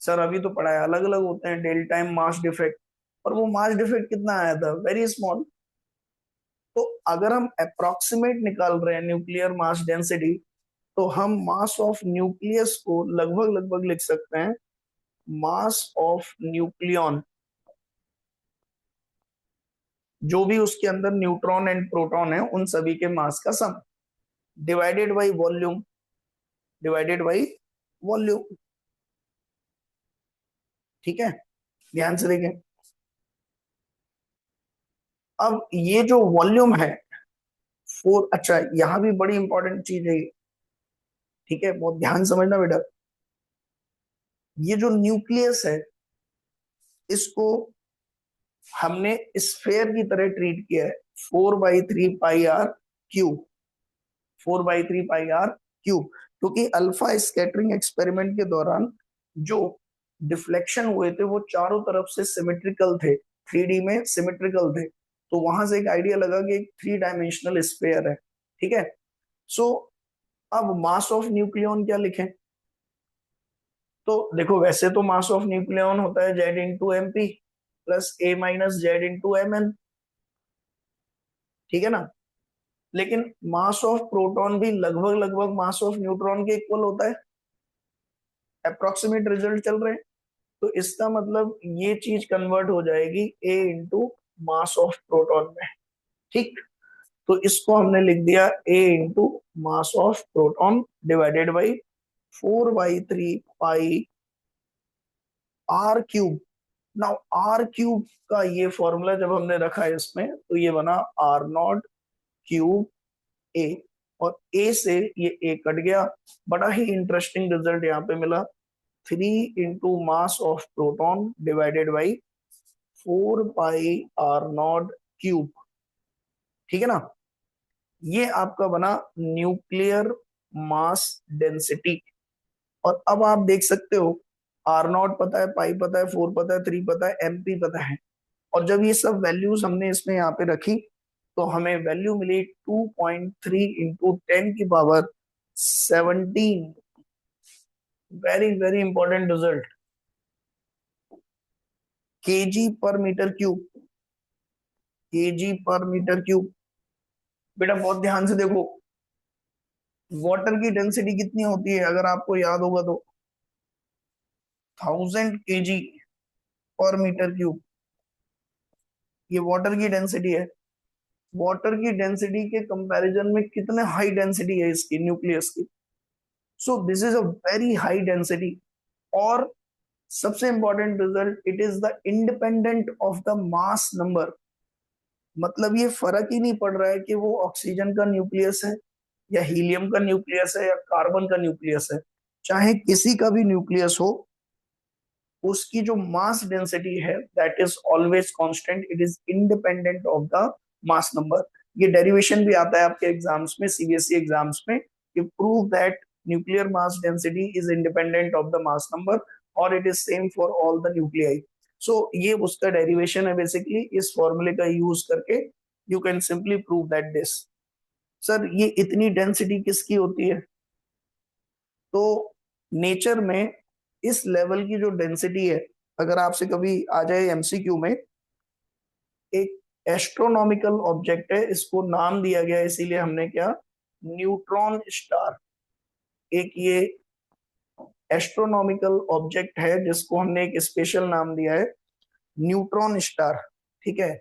सर अभी तो पढ़ा है, अलग अलग होते हैं, डेल टाइम मास डिफेक्ट। और वो मास डिफेक्ट कितना आया था, वेरी स्मॉल। तो अगर हम अप्रोक्सीमेट निकाल रहे हैं न्यूक्लियर मास डेंसिटी, तो हम मास ऑफ न्यूक्लियस को लगभग लगभग लिख सकते हैं मास ऑफ न्यूक्लियॉन, जो भी उसके अंदर न्यूट्रॉन एंड प्रोटॉन है उन सभी के मास का sum, divided by volume, divided by volume. ठीक है, ध्यान से देखें। अब ये जो वॉल्यूम है फोर, अच्छा यहां भी बड़ी इंपॉर्टेंट चीज है ये, ठीक है, बहुत ध्यान समझना बेटा। ये जो न्यूक्लियस है, इसको हमने स्फेयर की तरह ट्रीट किया है, 4/3 pi r cube, 4/3 pi r cube. क्योंकि अल्फा स्कैटरिंग एक्सपेरिमेंट के दौरान जो डिफ्लेक्शन हुए थे वो चारों तरफ से सिमेट्रिकल थे, 3D में सिमेट्रिकल थे। तो वहां से एक आइडिया लगा कि एक 3 डायमेंशनल स्फेयर है। ठीक है। सो अब मास ऑफ न्यूक्लियॉन क्या लिखें? तो देखो, वैसे तो मास ऑफ न्यूक्लियॉन होता है Z × MP plus A - Z × Mn। ठीक है ना? लेकिन मास ऑफ प्रोटॉन भी लगभग लगभग मास ऑफ न्यूट्रॉन के इक्वल होता है, अप्रोक्सीमेट रिजल्ट चल रहे हैं। तो इसका मतलब ये चीज कन्वर्ट हो जाएगी A × मास ऑफ प्रोटॉन में। ठीक। तो इसको हमने लिख दिया A × mass of proton divided by 4/3 pi r cube. Now r cube का ये फॉर्मूला जब हमने रखा है इसमें, तो ये बना R0 क्यूब ए, और ए से ये ए कट गया। बड़ा ही इंटरेस्टिंग रिजल्ट यहाँ पे मिला, 3 × mass of proton divided by 4 pi R0 cube. ठीक है ना? ये आपका बना न्यूक्लियर मास डेंसिटी। और अब आप देख सकते हो, R0 पता है, पाई पता है, 4 पता है, 3 पता है, MP पता है। और जब ये सब वैल्यूज हमने इसमें यहाँ पे रखी, तो हमें वैल्यू मिली 2.3 into 10⁻17। Very very important result, kg/मीटर क्यूब, kg/मीटर क्यूब। बेटा बहुत ध्यान से देखो, वाटर की डेंसिटी कितनी होती है अगर आपको याद होगा तो, 1000 kg/मीटर क्यूब। ये वाटर की डेंसिटी है। वाटर की डेंसिटी के कंपैरिजन में कितने हाई डेंसिटी है इसकी, न्यूक्लियस की। सो this is a very high density. और सबसे important result, it is the independent of the mass number. मतलब ये फर्क ही नहीं पड़ रहा है कि वो ऑक्सीजन का न्यूक्लियस है या हीलियम का न्यूक्लियस है या कार्बन का न्यूक्लियस है, चाहे किसी का भी न्यूक्लियस हो, उसकी जो मास डेंसिटी है that is always constant, it is independent of the mass number. ये डेरिवेशन भी आता है आपके एग्जाम्स में, सीबीएसई एग्जाम्स में, कि prove that nuclear mass density is independent of the mass number और it is same for all the nuclei. So ये उसका डेरिवेशन है बेसिकली। इस फॉर्मूले का यूज करके you can simply prove that this. Sir ये इतनी डेंसिटी किसकी होती है? तो नेचर में इस लेवल की जो डेंसिटी है, अगर आपसे कभी आ जाए एमसीक्यू में, एक एस्ट्रोनॉमिकल ऑब्जेक्ट है, इसको नाम दिया गया इसीलिए हमने क्या, न्यूट्रॉन स्टार। एक ये एस्ट्रोनॉमिकल ऑब्जेक्ट है जिसको हमने एक स्पेशल नाम दिया है, न्यूट्रॉन स्टार। ठीक है,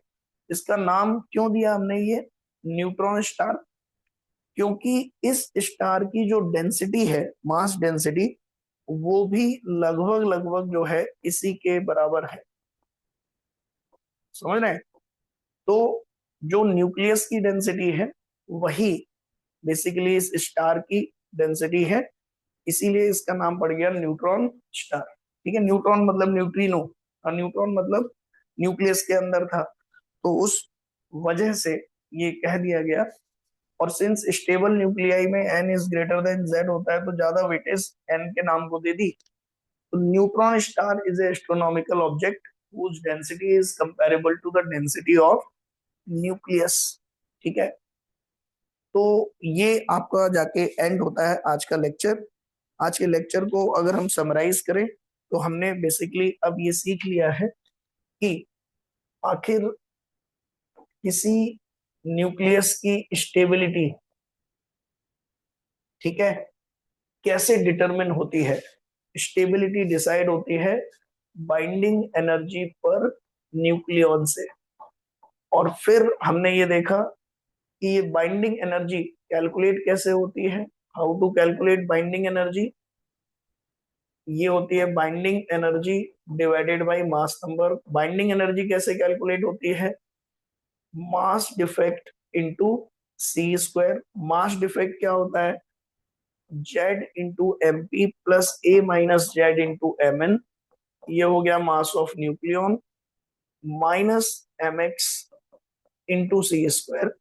इसका नाम क्यों दिया हमने ये न्यूट्रॉन स्टार? क्योंकि इस स्टार की जो डेंसिटी है, मास डेंसिटी, वो भी लगभग लगभग जो है इसी के बराबर है। समझ रहे हैं? तो जो न्यूक्लियस की डेंसिटी है वही बेसिकली इस स्टार की डेंसिटी है, इसीलिए इसका नाम पड़ गया न्यूट्रॉन स्टार। ठीक है, न्यूट्रॉन मतलब न्यूट्रिनो और न्यूट्रॉन मतलब न्यूक्लियस के अंदर था, तो उस वजह से ये कह दिया गया। और सिंस स्टेबल न्यूक्लियाई में n is greater than z होता है, तो ज्यादा वेटेज n के नाम को दे दी। तो neutron star is a astronomical object whose density is comparable to the density of nucleus। ठीक है, तो ये आपका जाके एंड होता है आज का लेक्चर। आज के लेक्चर को अगर हम समराइज करें तो हमने बेसिकली अब ये सीख लिया है कि आखिर किसी न्यूक्लियस की स्टेबिलिटी, ठीक है, कैसे डिटरमिन होती है। स्टेबिलिटी डिसाइड होती है बाइंडिंग एनर्जी पर न्यूक्लियॉन से। और फिर हमने ये देखा कि ये बाइंडिंग एनर्जी कैलकुलेट कैसे होती है, how to calculate binding energy. ये होती है binding energy divided by mass number. Binding energy कैसे कैलकुलेट होती है? Mass defect into c square. Mass defect क्या होता है? Z into m p plus a minus z into m n. ये हो गया mass of nucleon, minus m x into c square.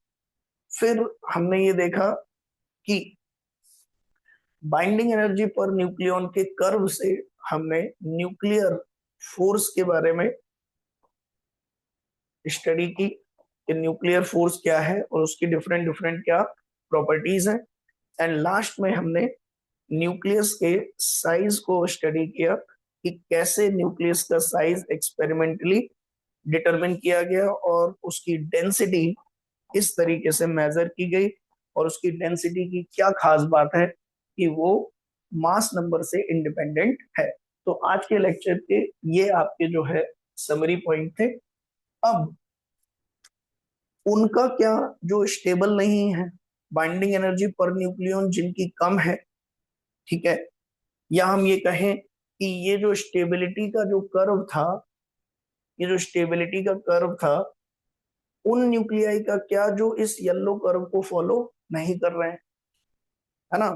फिर हमने ये देखा कि बाइंडिंग एनर्जी पर न्यूक्लियन के कर्व से हमने न्यूक्लियर फोर्स के बारे में स्टडी की कि न्यूक्लियर फोर्स क्या है और उसकी डिफरेंट डिफरेंट क्या प्रॉपर्टीज हैं। एंड लास्ट में हमने न्यूक्लियस के साइज को स्टडी किया कि कैसे न्यूक्लियस का साइज एक्सपेरिमेंटली डिटरमिन किया गया और उसकी डेंसिटी इस तरीके से मेजर की गई। और उसकी डेंसिटी की क्या खास बात है कि वो मास नंबर से इंडिपेंडेंट है। तो आज के लेक्चर के ये आपके जो है समरी पॉइंट थे। अब उनका क्या, जो स्टेबल नहीं है, बाइंडिंग एनर्जी पर न्यूक्लियन जिनकी कम है, ठीक है, या हम ये कहें कि ये जो स्टेबिलिटी का जो कर्व था, ये जो स्टेबिलिटी का कर्व था, उन न्यूक्लियाई का क्या जो इस येलो कर्व को फॉलो नहीं कर रहे हैं, है ना।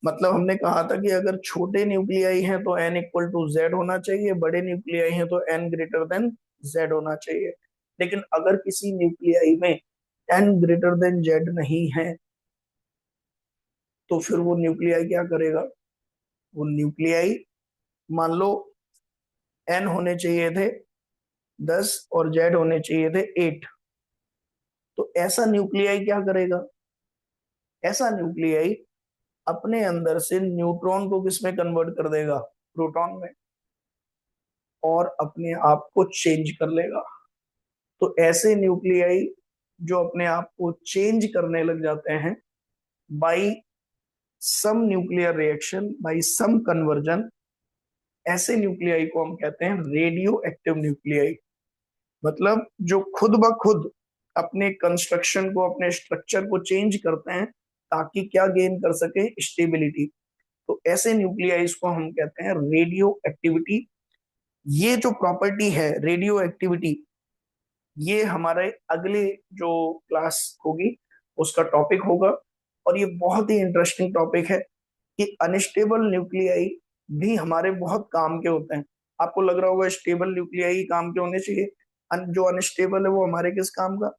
मतलब हमने कहा था कि अगर छोटे न्यूक्लियाई हैं तो n इक्वल टू जेड होना चाहिए, बड़े न्यूक्लियाई हैं तो n ग्रेटर देन जेड होना चाहिए। लेकिन अगर किसी न्यूक्लियाई में n ग्रेटर देन जेड नहीं है तो फिर वो न्यूक्लियाई क्या करेगा? वो न्यूक्लियाई, मान लो n होने चाहिए थे 10 और जेड होने चाहिए थे 8, तो ऐसा न्यूक्लियाई क्या करेगा? ऐसा न्यूक्लियाई अपने अंदर से न्यूट्रॉन को किस में कन्वर्ट कर देगा? प्रोटॉन में, और अपने आप को चेंज कर लेगा। तो ऐसे न्यूक्लियाई जो अपने आप को चेंज करने लग जाते हैं by some nuclear reaction, by some conversion, ऐसे न्यूक्लियाई को हम कहते हैं रेडियो एक्टिव न्यूक्लियाई। मतलब जो खुद ब खुद अपने कंस्ट्रक्शन को, अपने स्ट्रक्चर को चेंज करते हैं ताकि क्या गेन कर सके, स्टेबिलिटी। तो ऐसे न्यूक्लियाइज को हम कहते हैं रेडियो एक्टिविटी। ये जो प्रॉपर्टी है रेडियो एक्टिविटी, ये हमारे अगले जो क्लास होगी उसका टॉपिक होगा। और ये बहुत ही इंटरेस्टिंग टॉपिक है कि अनस्टेबल न्यूक्लियाई भी हमारे बहुत काम के होते हैं। आपको लग रहा होगा स्टेबल न्यूक्लियाई काम के होने चाहिए, जो अनस्टेबल है वो हमारे किस काम का।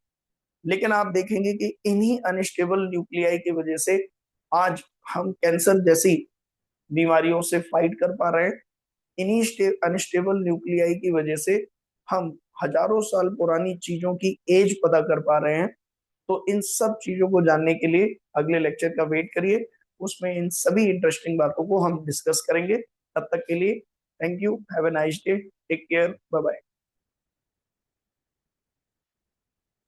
लेकिन आप देखेंगे कि इन्हीं अनस्टेबल न्यूक्लियाई की वजह से आज हम कैंसर जैसी बीमारियों से फाइट कर पा रहे हैं। इन्हीं अनस्टेबल न्यूक्लियाई की वजह से हम हजारों साल पुरानी चीजों की एज पता कर पा रहे हैं। तो इन सब चीजों को जानने के लिए अगले लेक्चर का वेट करिए, उसमें इन सभी इंटरेस्टिंग बातों को हम डिस्कस करेंगे। तब तक के लिए thank you, have a nice day, take care, bye bye.